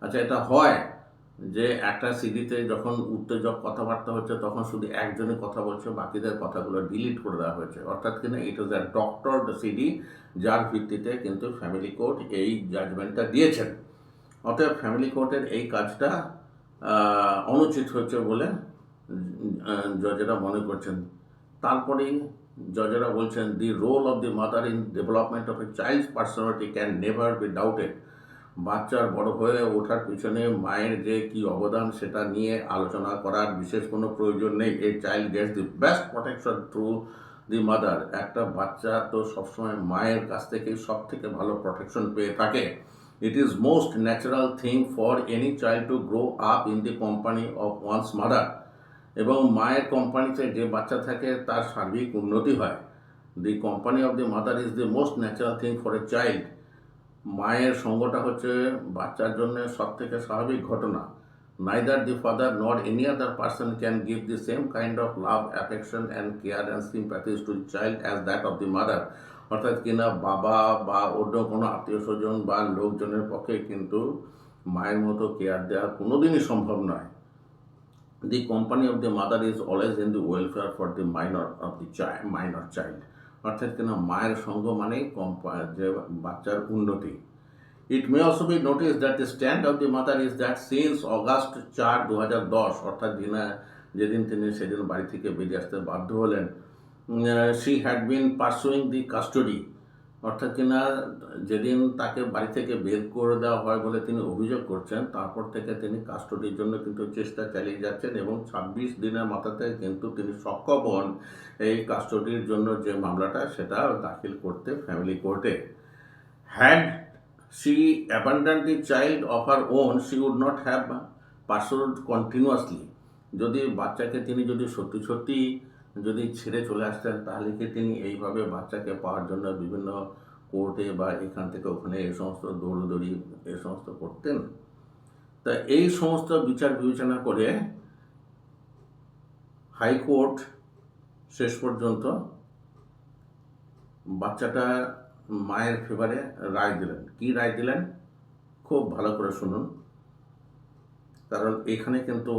আচ্ছা, এটা হয় যে একটা সিডিতে যখন উত্তেজক কথাবার্তা হচ্ছে তখন শুধু একজনই কথা বলছে, বাকিদের কথাগুলো ডিলিট করে দেওয়া হয়েছে। অর্থাৎ কিনা ইট ইজ আ ডক্টরড সিডি, যার ভিত্তিতে কিন্তু ফ্যামিলি কোর্ট এই জাজমেন্টটা দিয়েছেন। অতএব ফ্যামিলি কোর্টের এই কাজটা অনুচিত হচ্ছে বলে জজেরা মনে করছেন। তারপরেই জজেরা বলছেন the role of the mother in development of a child's personality can never be doubted. বাচ্চার বড় হয়ে ওঠার পিছনে মায়ের যে কি অবদান সেটা নিয়ে আলোচনা করার বিশেষ কোনো প্রয়োজন নেই। A child gets the best protection through the mother. একটা বাচ্চা তো সবসময় মায়ের কাছ থেকেই সব থেকে ভালো প্রোটেকশন পেয়ে থাকে। It is most natural thing for any child to grow up in the company of wands mother. এবং মায়ের কোম্পানিতে যে বাচ্চা থাকে তার সার্বিক উন্নতি হয়। The company of the mother is the most natural thing for a child. মায়ের সঙ্গটা হচ্ছে বাচ্চার জন্য সব থেকে স্বাভাবিক ঘটনা। Neither the father not any other person can give the same kind of love, affection and care and sympathies to the child as that of the mother. অর্থাৎ কিনা বাবা বা অন্য কোনো আত্মীয় স্বজন বা লোকজনের পক্ষে কিন্তু মায়ের মতো কেয়ার দেওয়া কোনোদিনই সম্ভব নয়। The company of the mother is always in the welfare for the minor child. অর্থাৎ কিনা মায়ের সঙ্গ মানেই যে বাচ্চার উন্নতি। It may also be noticed that the stand of the mother is that since August 4, 2010, অর্থাৎ যেদিন তিনি সেদিন বাড়ি থেকে বেরিয়ে আসতে বাধ্য হলেন, she had been pursuing the custody। অর্থাৎ কিনা যেদিন তাকে বাড়ি থেকে বের করে দেওয়া হয় বলে তিনি অভিযোগ করছেন, তারপর থেকে তিনি কাস্টডির জন্য কিন্তু চেষ্টা চালিয়ে যাচ্ছেন এবং 26 দিনের মাথাতে কিন্তু তিনি সক্ষম হন এই কাস্টডির জন্য যে মামলাটা সেটা দাখিল করতে ফ্যামিলি কোর্টে। Had she abandoned the child of her own, she would not have pursued continuously। যদি বাচ্চাকে তিনি যদি সত্যি যদি ছেড়ে চলে আসতেন তাহলে কি তিনি এইভাবে বাচ্চাকে পাওয়ার জন্য বিভিন্ন কোর্টে বা এখান থেকে ওখানে এই সমস্ত দৌড়দৌড়ি এই সমস্ত করতেন। তা এই সমস্ত বিচার বিবেচনা করে হাইকোর্ট শেষ পর্যন্ত বাচ্চাটা মায়ের ফেভারে রায় দিলেন। কি রায় দিলেন খুব ভালো করে শুনুন, কারণ এখানে কিন্তু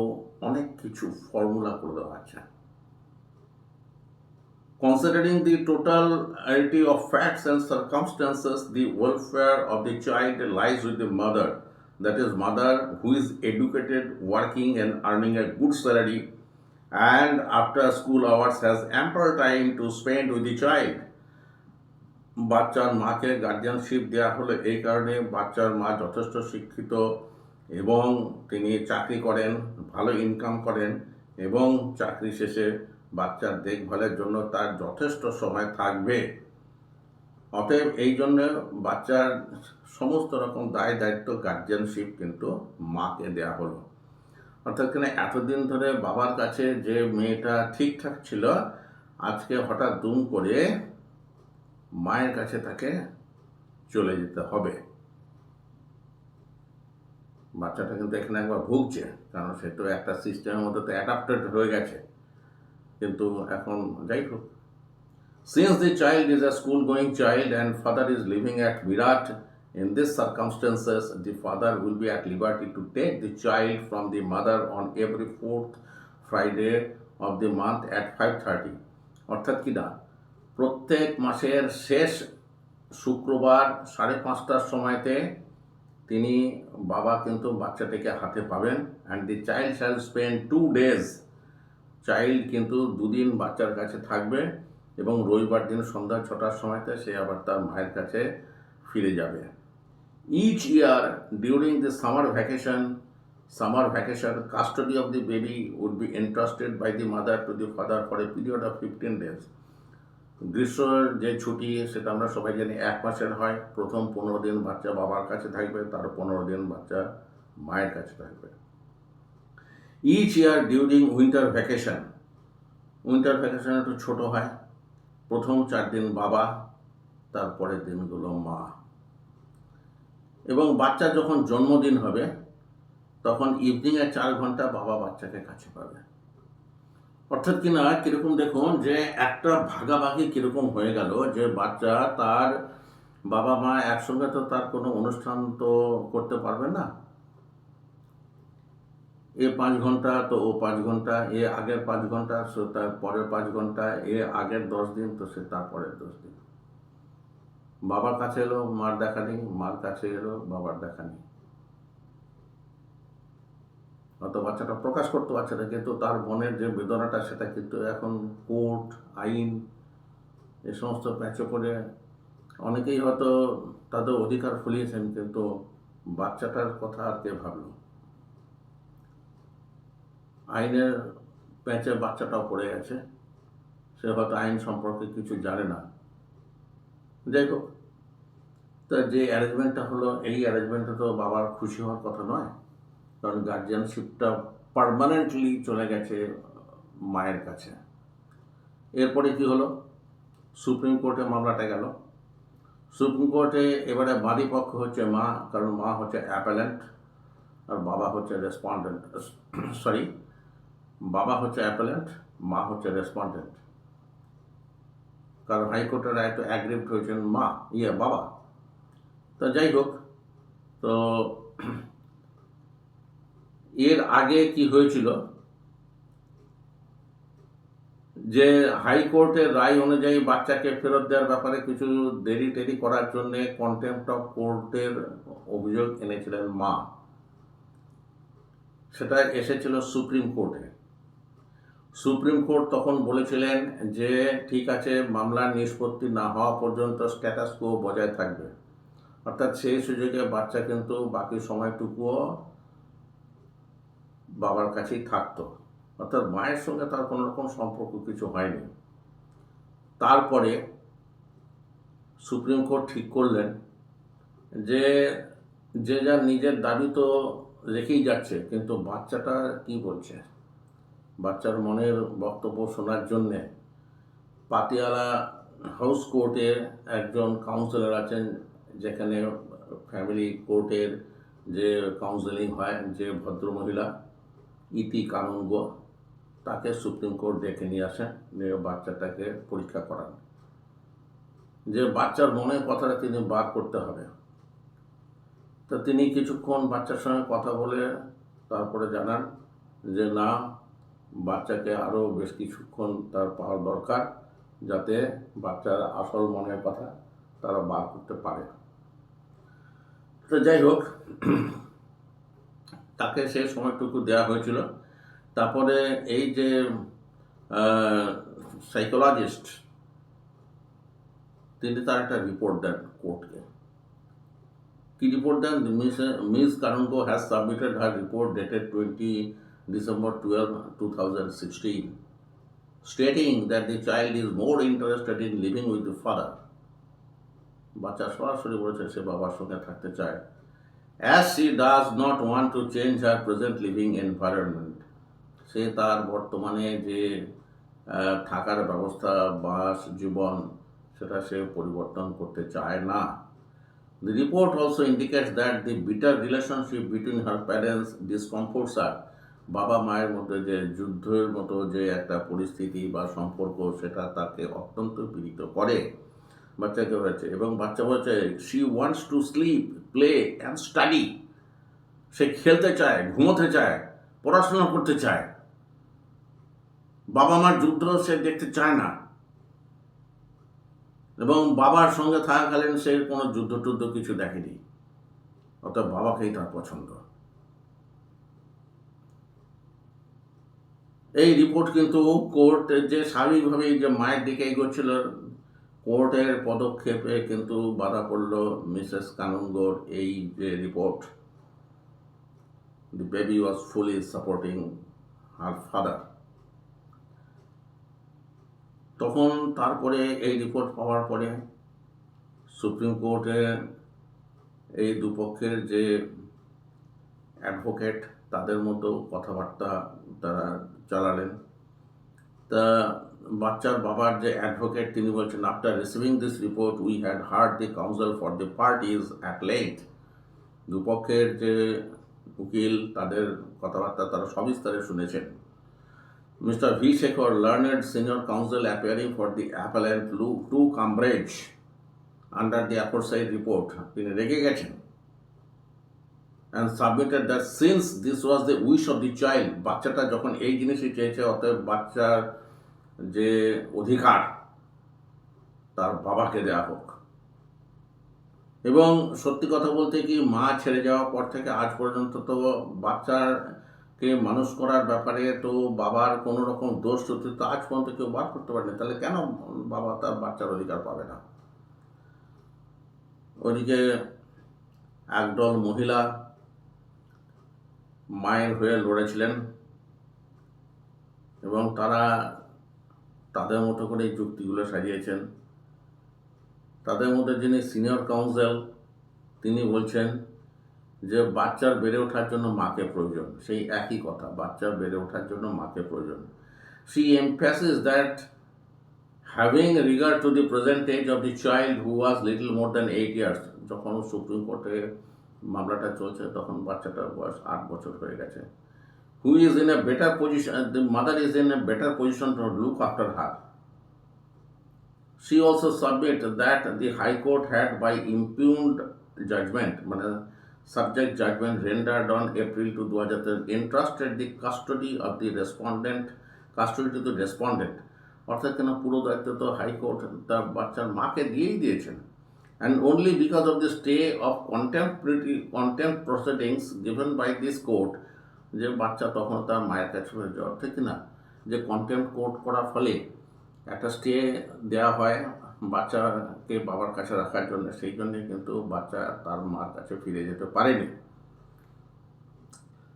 অনেক কিছু ফর্মুলা করে দেওয়া আছে। Considering the totality of facts and circumstances, the welfare of the child lies with the mother. That is, mother who is educated, working and earning a good salary, and after school hours has ample time to spend with the child. বাচ্চার মাকে guardianship দেওয়া হলো এই কারণে বাচ্চার মা যথেষ্ট শিক্ষিত এবং তিনি চাকরি করেন, ভালো ইনকাম করেন এবং চাকরি শেষে বাচ্চার দেখভালের জন্য তার যথেষ্ট সময় থাকবে। অতএব এই জন্য বাচ্চার সমস্ত রকম দায় দায়িত্ব গার্জিয়ানশিপ কিন্তু মাকে দেয়া হলো। অর্থাৎ কিনা এতদিন ধরে বাবার কাছে যে মেয়েটা ঠিকঠাক ছিল, আজকে হঠাৎ দুম করে মায়ের কাছে তাকে চলে যেতে হবে। বাচ্চাটা কিন্তু এখানে একবার ভুগছে, কারণ সে তো একটা সিস্টেমের মধ্যে তো অ্যাডাপ্টেড হয়ে গেছে। কিন্তু এখন যাই হোক, since the child is a school going child and father is living at Virat, in these circumstances the father will be at liberty to take the child from the mother on every fourth Friday of the month at 5:30. অর্থাৎ কি না, প্রত্যেক মাসের শেষ শুক্রবার 5:30টার সময়তে তিনি বাবা কিন্তু বাচ্চাটিকে হাতে পাবেন। And the child shall spend 2 days, child কিন্তু 2 দিন বাচ্চার কাছে থাকবে এবং রবিবার দিন সন্ধ্যা 6টার সময়তে সে আবার তার মায়ের কাছে ফিরে যাবে। Each year during the summer vacation custody of the baby would be entrusted by the mother to the father for a period of 15 days. গ্রীষ্মের যে ছুটি সেটা আমরা সবাই জানি 1 মাসের হয়। প্রথম 15 দিন বাচ্চা বাবার কাছে থাকবে, তার 15 দিন বাচ্চা মায়ের কাছে থাকবে। Each year during winter vacation একটু ছোট হয়, প্রথম 4 দিন বাবা, তারপরের দিনগুলো মা। এবং বাচ্চা যখন জন্মদিন হবে তখন ইভিনিংয়ে 4 ঘন্টা বাবা বাচ্চাকে কাছে পাবে। অর্থাৎ কিনা কিরকম দেখুন যে একটা ভাগাভাগি কিরকম হয়ে গেল, যে বাচ্চা তার বাবা মা একসঙ্গে তো তার কোনো অনুষ্ঠান তো করতে পারবে না। এ 5 ঘন্টা তো ও 5 ঘন্টা, এ আগের 5 ঘন্টা সে তার পরের 5 ঘন্টা, এ আগের 10 দিন তো সে তারপরের 10 দিন। বাবার কাছে এলো মার দেখা নেই, মার কাছে এলো বাবার দেখা নেই। অত বাচ্চাটা প্রকাশ করতে পারছে না, কিন্তু তার মনের যে বেদনাটা সেটা কিন্তু এখন কোর্ট আইন এ সমস্ত প্যাচে পড়ে অনেকেই হয়তো তাদের অধিকার ফলিয়েছেন, কিন্তু বাচ্চাটার কথা আর কে ভাবল। আইনের প্যাচে বাচ্চাটাও পড়ে গেছে, সে হয়তো আইন সম্পর্কে কিছু জানে না। যাই হোক, তা যে অ্যারেঞ্জমেন্টটা হলো এই অ্যারেঞ্জমেন্টে তো বাবার খুশি হওয়ার কথা নয়, কারণ গার্জিয়ানশিপটা পার্মানেন্টলি চলে গেছে মায়ের কাছে। এরপরে কি হলো, সুপ্রিম কোর্টে মামলাটা গেল। সুপ্রিম কোর্টে এবারে বাদী পক্ষ হচ্ছে মা, কারণ মা হচ্ছে অ্যাপেলেন্ট আর বাবা হচ্ছে রেসপন্ডেন্ট। বাবা হচ্ছে অ্যাপেলেন্ট, মা হচ্ছে রেসপন্ডেন্ট। কারণ হাইকোর্টের রায় তো অ্যাগ্রিভড হয়েছেন বাবা। তো যাই হোক, তো এর আগে কি হয়েছিল যে হাইকোর্টের রায় অনুযায়ী বাচ্চাকে ফেরত দেওয়ার ব্যাপারে কিছু দেরি করার জন্য কন্টেম্প্ট অফ কোর্টের অভিযোগ এনেছিলেন মা। সেটা এসেছিল সুপ্রিম কোর্টে। সুপ্রিম কোর্ট তখন বলেছিলেন যে ঠিক আছে, মামলার নিষ্পত্তি না হওয়া পর্যন্ত স্ট্যাটাস কো বজায় থাকবে। অর্থাৎ সেই সুযোগে বাচ্চা কিন্তু বাকি সময়টুকুও বাবার কাছেই থাকতো, অর্থাৎ মায়ের সঙ্গে তার কোনো রকম সম্পর্ক কিছু হয়নি। তারপরে সুপ্রিম কোর্ট ঠিক করলেন যে যার নিজের দাবি তো রেখেই যাচ্ছে, কিন্তু বাচ্চাটা কি বলছে, বাচ্চার মনের বক্তব্য শোনার জন্যে পাতিয়ালা হাউস কোর্টে একজন কাউন্সিলর আছেন, যেখানে ফ্যামিলি কোর্টের যে কাউন্সেলিং হয়, যে ভদ্রমহিলা ইতি কানুনগ, তাকে সুপ্রিম কোর্ট ডেকে নিয়ে আসেন, নিয়ে বাচ্চাটাকে পরীক্ষা করান, যে বাচ্চার মনের কথাটা তিনি বার করতে হবে। তো তিনি কিছুক্ষণ বাচ্চার সঙ্গে কথা বলে তারপরে জানান যে না, বাচ্চাকে আরও বেশ কিছুক্ষণ তার পাওয়ার দরকার, যাতে বাচ্চার আসল মনের কথা তারা বার করতে পারে। তো যাই হোক, তাকে সেই সময়টুকু দেওয়া হয়েছিল। তারপরে এই যে সাইকোলজিস্ট, তিনি তার একটা রিপোর্ট দেন কোর্টকে। কি রিপোর্ট দেন? Miss Kanungo has submitted her report dated 20 December 12, 2016, stating that the child is more interested in living with the father. বাচ্চা সরাসরি বলেছে সে বাবার সঙ্গে থাকতে চায়, as she does not want to change her present living environment. সে তার বর্তমানে যে থাকার ব্যবস্থা, বাস, জীবন, সেটা সে পরিবর্তন করতে চায় না। The report also indicates that the bitter relationship between her parents discomforts her. বাবা মায়ের মধ্যে যে যুদ্ধের মতো যে একটা পরিস্থিতি বা সম্পর্ক, সেটা তাকে অত্যন্ত পীড়িত করে। বাচ্চাকে হয়েছে, এবং বাচ্চা বলছে she wants to sleep, play and study. সে খেলতে চায়, ঘুমোতে চায়, পড়াশোনা করতে চায়। বাবা মার যুদ্ধ সে দেখতে চায় না, এবং বাবার সঙ্গে থাকাকালীন সে কোনো যুদ্ধ কিছু দেখেনি, অর্থাৎ বাবাকেই তার পছন্দ। এই রিপোর্ট কিন্তু কোর্ট যে স্বাভাবিকভাবেই যে মায়ের দিকে এগোচ্ছিল, কোর্টের পদক্ষেপে কিন্তু বাধা পড়ল মিসেস কানুনগোর এই যে report. The baby was fully supporting her father. তখন তারপরে এই রিপোর্ট পাওয়ার পরে সুপ্রিম কোর্টে এই দুপক্ষের যে অ্যাডভোকেট, তাদের মতো কথাবার্তা তারা চালালেন। তা বাচ্চার বাবার যে অ্যাডভোকেট, তিনি বলছেন, after receiving this report we had hard the council for the parties at length. দুপক্ষের যে উকিল, তাদের কথাবার্তা তারা সবিস্তারে শুনেছেন। Mister V Shekhar, learned senior counsel appearing for the appellant took umbrage under the aforesaid report. তিনি রেগে গেছেন and submitted that since this was the wish of the child, বাচ্চাটা যখন এই জিনিসই চেয়েছে, অতএব বাচ্চার যে অধিকার তার বাবাকে দেওয়া হোক। এবং সত্যি কথা বলতে কি, মা ছেড়ে যাওয়ার পর থেকে আজ পর্যন্ত তো বাচ্চাকে মানুষ করার ব্যাপারে তো বাবার কোনো রকম দোষ তো আজ পর্যন্ত কেউ বার করতে পারেনি। তাহলে কেন বাবা তার বাচ্চার অধিকার পাবে না? ওদিকে একদল মহিলা মায়ের হয়ে লড়েছিলেন, এবং তারা তাদের মতো করে এই যুক্তিগুলো সাজিয়েছেন। তাদের মধ্যে যিনি সিনিয়র কাউন্সিল, তিনি বলছেন যে বাচ্চার বেড়ে ওঠার জন্য মাকে প্রয়োজন। সেই একই কথা, বাচ্চার বেড়ে ওঠার জন্য মাকে প্রয়োজন। She emphasizes that having regard to the present age of the child who was little more than 8 years, যখন সুপ্রিম কোর্টে মামলাটা চলছে তখন বাচ্চাটার বয়স 8 বছর হয়ে গেছে, who is in a better position, the mother is in a better position to look after her. She also submit that the High Court had by impugned judgment, মানে subject judgment rendered on April 2, 2013, entrusted the custody of the respondent, custody to the respondent, অর্থাৎ কেন পুরো দায়িত্ব তো high court তার বাচ্চার মাকে দিয়েই দিয়েছেন। And only because of the stay of contempt proceedings given by this court, যে বাচ্চা তখন তার মায়ের কাছে হয়ে যাওয়া, ঠিক না, যে কন্টেম্প্ট কোর্ট করার ফলে একটা স্টে দেওয়া হয় বাচ্চাকে বাবার কাছে রাখার জন্য, সেই জন্যে কিন্তু বাচ্চা তার মার কাছে ফিরে যেতে পারেনি।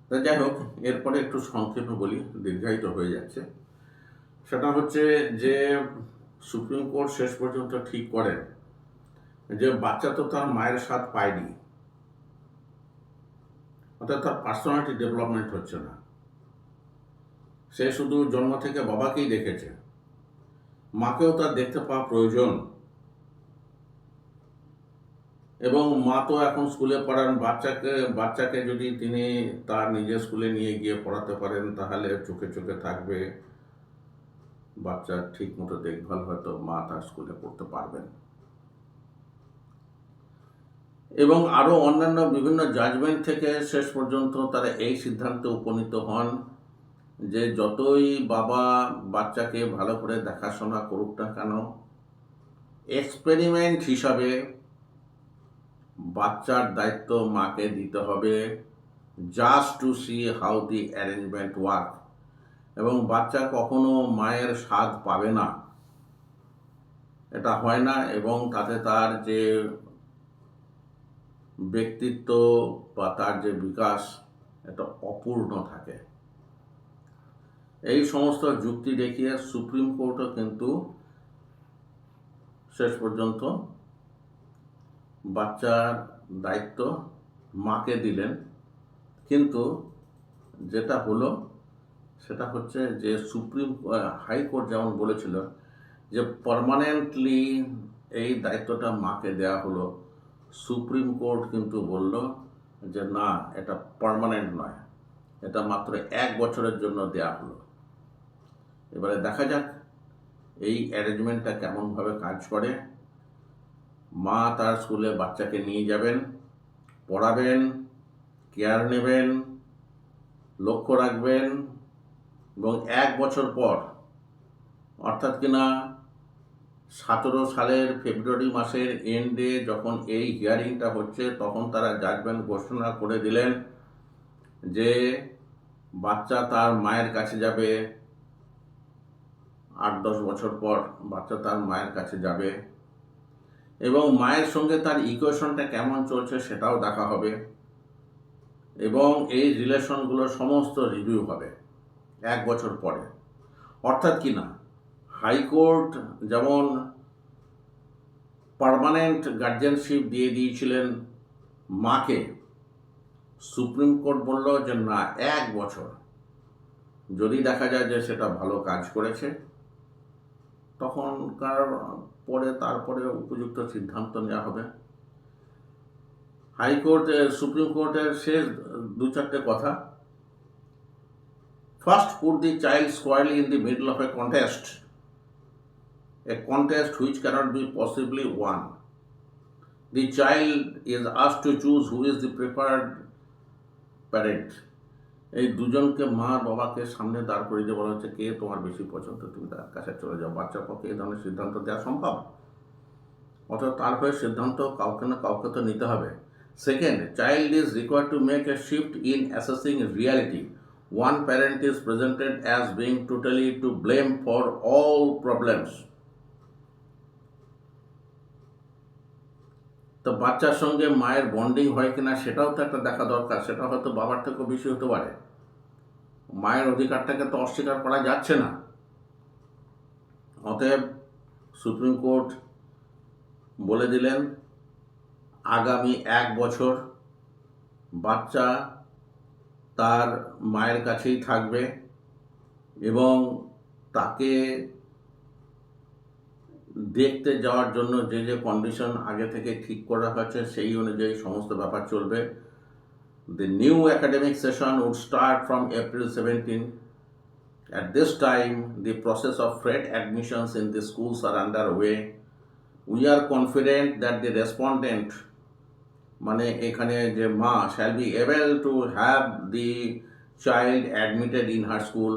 তা যাই হোক, এরপরে একটু সংক্ষেপে বলি, দীর্ঘায়িত হয়ে যাচ্ছে। সেটা হচ্ছে যে সুপ্রিম কোর্ট শেষ পর্যন্ত ঠিক করেন যে বাচ্চা তো তার মায়ের স্বাদ পায়নি, অর্থাৎ তার পার্সোনালিটি ডেভেলপমেন্ট হচ্ছে না। সে শুধু জন্ম থেকে বাবাকেই দেখেছে, মাকেও তার দেখতে পাওয়া প্রয়োজন, এবং মা তো এখন স্কুলে পড়ান, বাচ্চাকে যদি তিনি তার নিজের স্কুলে নিয়ে গিয়ে পড়াতে পারেন তাহলে চোখে চোখে থাকবে, বাচ্চার ঠিক মতো দেখভাল হয়তো মা তার স্কুলে পড়তে পারবেন। এবং আরও অন্যান্য বিভিন্ন জাজমেন্ট থেকে শেষ পর্যন্ত তারা এই সিদ্ধান্তে উপনীত হন যে যতই বাবা বাচ্চাকে ভালো করে দেখাশোনা করুক না কেন, এক্সপেরিমেন্ট হিসাবে বাচ্চার দায়িত্ব মাকে দিতে হবে, just to see how the arrangement work. এবং বাচ্চা কখনো মায়ের স্বাদ পাবে না, এটা হয় না, এবং তাতে তার যে ব্যক্তিত্ব বা তার যে বিকাশ এটা অপূর্ণ থাকে। এই সমস্ত যুক্তি দেখিয়ে সুপ্রিম কোর্টও কিন্তু শেষ পর্যন্ত বাচ্চার দায়িত্ব মাকে দিলেন। কিন্তু যেটা হলো সেটা হচ্ছে যে হাইকোর্ট যেমন বলেছিল যে পার্মানেন্টলি এই দায়িত্বটা মাকে দেয়া হলো, সুপ্রিম কোর্ট কিন্তু বলল যে না, এটা পার্মানেন্ট নয়, এটা মাত্র 1 বছরের জন্য দেয়া হলো। এবারে দেখা যাক এই অ্যারেঞ্জমেন্টটা কেমনভাবে কাজ করে। মা তার স্কুলে বাচ্চাকে নিয়ে যাবেন, পড়াবেন, কেয়ার নেবেন, লক্ষ্য রাখবেন, এবং 1 বছর পর, অর্থাৎ কিনা 17 সালের ফেব্রুয়ারি মাসের এন্ডে যখন এই হিয়ারিংটা হচ্ছে তখন তারা জাজমেন্ট ঘোষণা করে দিলেন যে বাচ্চা তার মায়ের কাছে যাবে। 8-10 বছর পর বাচ্চা তার মায়ের কাছে যাবে, এবং মায়ের সঙ্গে তার ইকুয়েশনটা কেমন চলছে সেটাও দেখা হবে, এবং এই রিলেশনগুলো সমস্ত রিভিউ হবে 1 বছর পরে। অর্থাৎ কিনা হাইকোর্ট যেমন পার্মানেন্ট গার্জিয়ানশিপ দিয়ে দিয়েছিলেন মাকে, সুপ্রিম কোর্ট বলল যে না, 1 বছর, যদি দেখা যায় যে সেটা ভালো কাজ করেছে তারপরে উপযুক্ত সিদ্ধান্ত নেওয়া হবে। সুপ্রিম কোর্টের শেষ 2-4টে কথা। First, put the child squarely in the middle of a contest which cannot be possibly won. The child is asked to choose who is the preferred parent. এই দুজনকে মা বাবাকে সামনে দাঁড় করিয়ে দিয়ে বলা হচ্ছে কে তোমার বেশি পছন্দ, তুমি তার কাছে চলে যাও। বাচ্চার পক্ষে এই ধরনের সিদ্ধান্ত দেওয়া সম্ভব? অর্থাৎ তার হয়ে সিদ্ধান্ত কাউকে না কাউকে তো নিতে হবে। Second, child is required to make a shift in assessing reality. One parent is presented as being totally to blame for all problems. তো বাচ্চার সঙ্গে মায়ের বন্ডিং হয় কিনা সেটাও তো একটা দেখা দরকার, সেটা হয়তো বাবার থেকেও বেশি হতে পারে। মায়ের অধিকারটাকে তো অস্বীকার করা যাচ্ছে না। অতএব সুপ্রিম কোর্ট বলে দিলেন আগামী 1 বছর বাচ্চা তার মায়ের কাছেই থাকবে, এবং তাকে দেখতে যাওয়ার জন্য যে যে কন্ডিশন আগে থেকে ঠিক করা হয়েছে সেই অনুযায়ী সমস্ত ব্যাপার চলবে। The new academic session would start from April 17. At this time, the process of fresh admissions in the schools are underway. We are confident that the respondent, মানে এখানে যে মা, shall be able to have the child admitted in her school.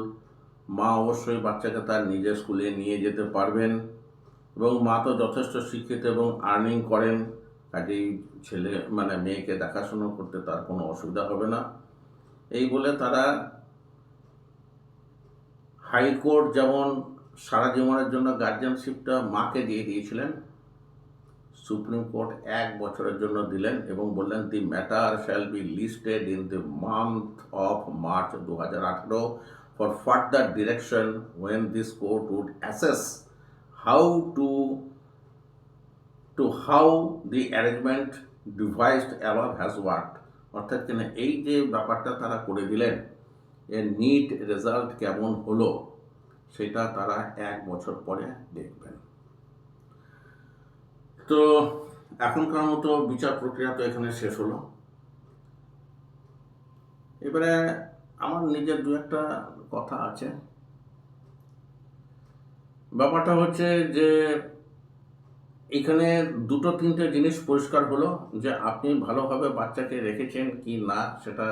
মা অবশ্যই বাচ্চাকে তার নিজের স্কুলে নিয়ে যেতে পারবেন, এবং মা তো যথেষ্ট শিক্ষিত এবং আর্নিং করেন, কাজেই মেয়েকে দেখাশোনা করতে তার কোনো অসুবিধা হবে না। এই বলে তারা হাইকোর্ট যেমন সারা জীবনের জন্য গার্জিয়ানশিপটা মাকে দিয়ে দিয়েছিলেন, সুপ্রিম কোর্ট 1 বছরের জন্য দিলেন এবং বললেন the matter shall be listed in the month of March 2018 for further direction when this court would assess how the arrangement devised above has worked. অর্থাৎ কিনা এই যে ব্যাপারটা তারা করে দিলেন, এর নিট রেজাল্ট কেমন হলো সেটা তারা 1 বছর পরে দেখবেন। তো এখনকার মতো বিচার প্রক্রিয়া তো এখানে শেষ হলো। এবারে আমার নিজের দু একটা কথা আছে। ব্যাপারটা হচ্ছে যে এখানে দুটো তিনটে জিনিস পরিষ্কার হলো, যে আপনি ভালোভাবে বাচ্চাকে রেখেছেন কি না সেটা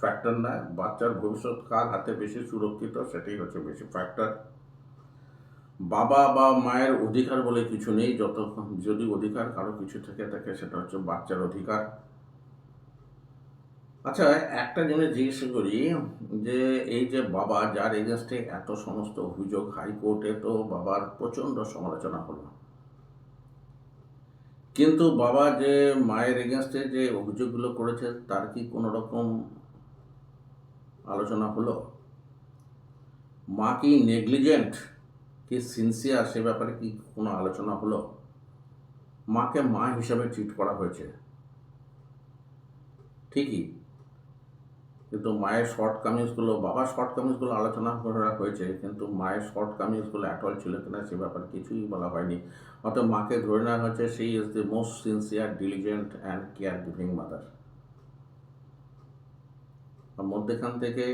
ফ্যাক্টর না, বাচ্চার ভবিষ্যৎ কার হাতে বেশি সুরক্ষিত সেটাই হচ্ছে বেশি ফ্যাক্টর। বাবা বা মায়ের অধিকার বলে কিছু নেই, যদি অধিকার কারো কিছু থেকে থাকে সেটা হচ্ছে বাচ্চার অধিকার। আচ্ছা, একটা জিনিস জিজ্ঞেস করি, যে এই যে বাবা যার এগেনস্টে এত সমস্ত অভিযোগ, হাইকোর্টে তো বাবার প্রচণ্ড সমালোচনা হলো, কিন্তু বাবা যে মায়ের এগেনস্টে যে অভিযোগগুলো করেছে তার কি কোনো রকম আলোচনা হলো? মা কি নেগলিজেন্ট কি সিনসিয়ার সে ব্যাপারে কি কোনো আলোচনা হলো? মাকে মা হিসাবে ট্রিট করা হয়েছে ঠিকই, কিন্তু মায়ের শর্টকামিংসগুলো, বাবার শর্টকামিংসগুলো আলোচনা করা হয়েছে, কিন্তু মায়ের শর্টকামিংসগুলো অ্যাটল ছিল কিনা সে ব্যাপারে কিছুই বলা হয়নি। অর্থাৎ মাকে ধরে নেওয়া হয়েছে she is the most sincere, diligent and care giving mother. মধ্যেখান থেকে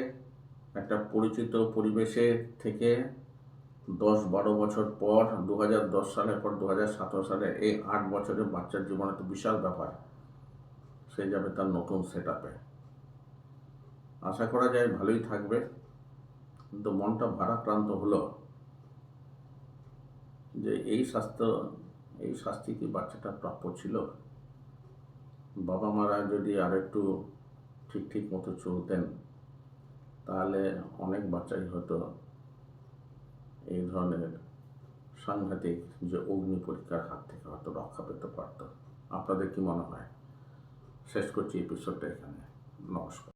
একটা পরিচিত পরিবেশে থেকে 10-12 বছর পর 2010 সালের পর 2017 সালে এই 8 বছরের বাচ্চার জীবনে তো বিশাল ব্যাপার, সে যাবে তার নতুন সেট আপে। আশা করা যায় ভালোই থাকবে, কিন্তু মনটা ভারাক্রান্ত হলো যে এই শাস্তি কি বাচ্চাটা প্রাপ্য ছিল? বাবা মারা যদি আরেকটু ঠিক মতো চলতেন তাহলে অনেক বাচ্চাই হয়তো এই ধরনের সাংঘাতিক যে অগ্নি পরীক্ষার হাত থেকে হয়তো রক্ষা পেতে পারত। আপনাদের কি মনে হয়? শেষ করছি এপিসোডটা এখানে। নমস্কার।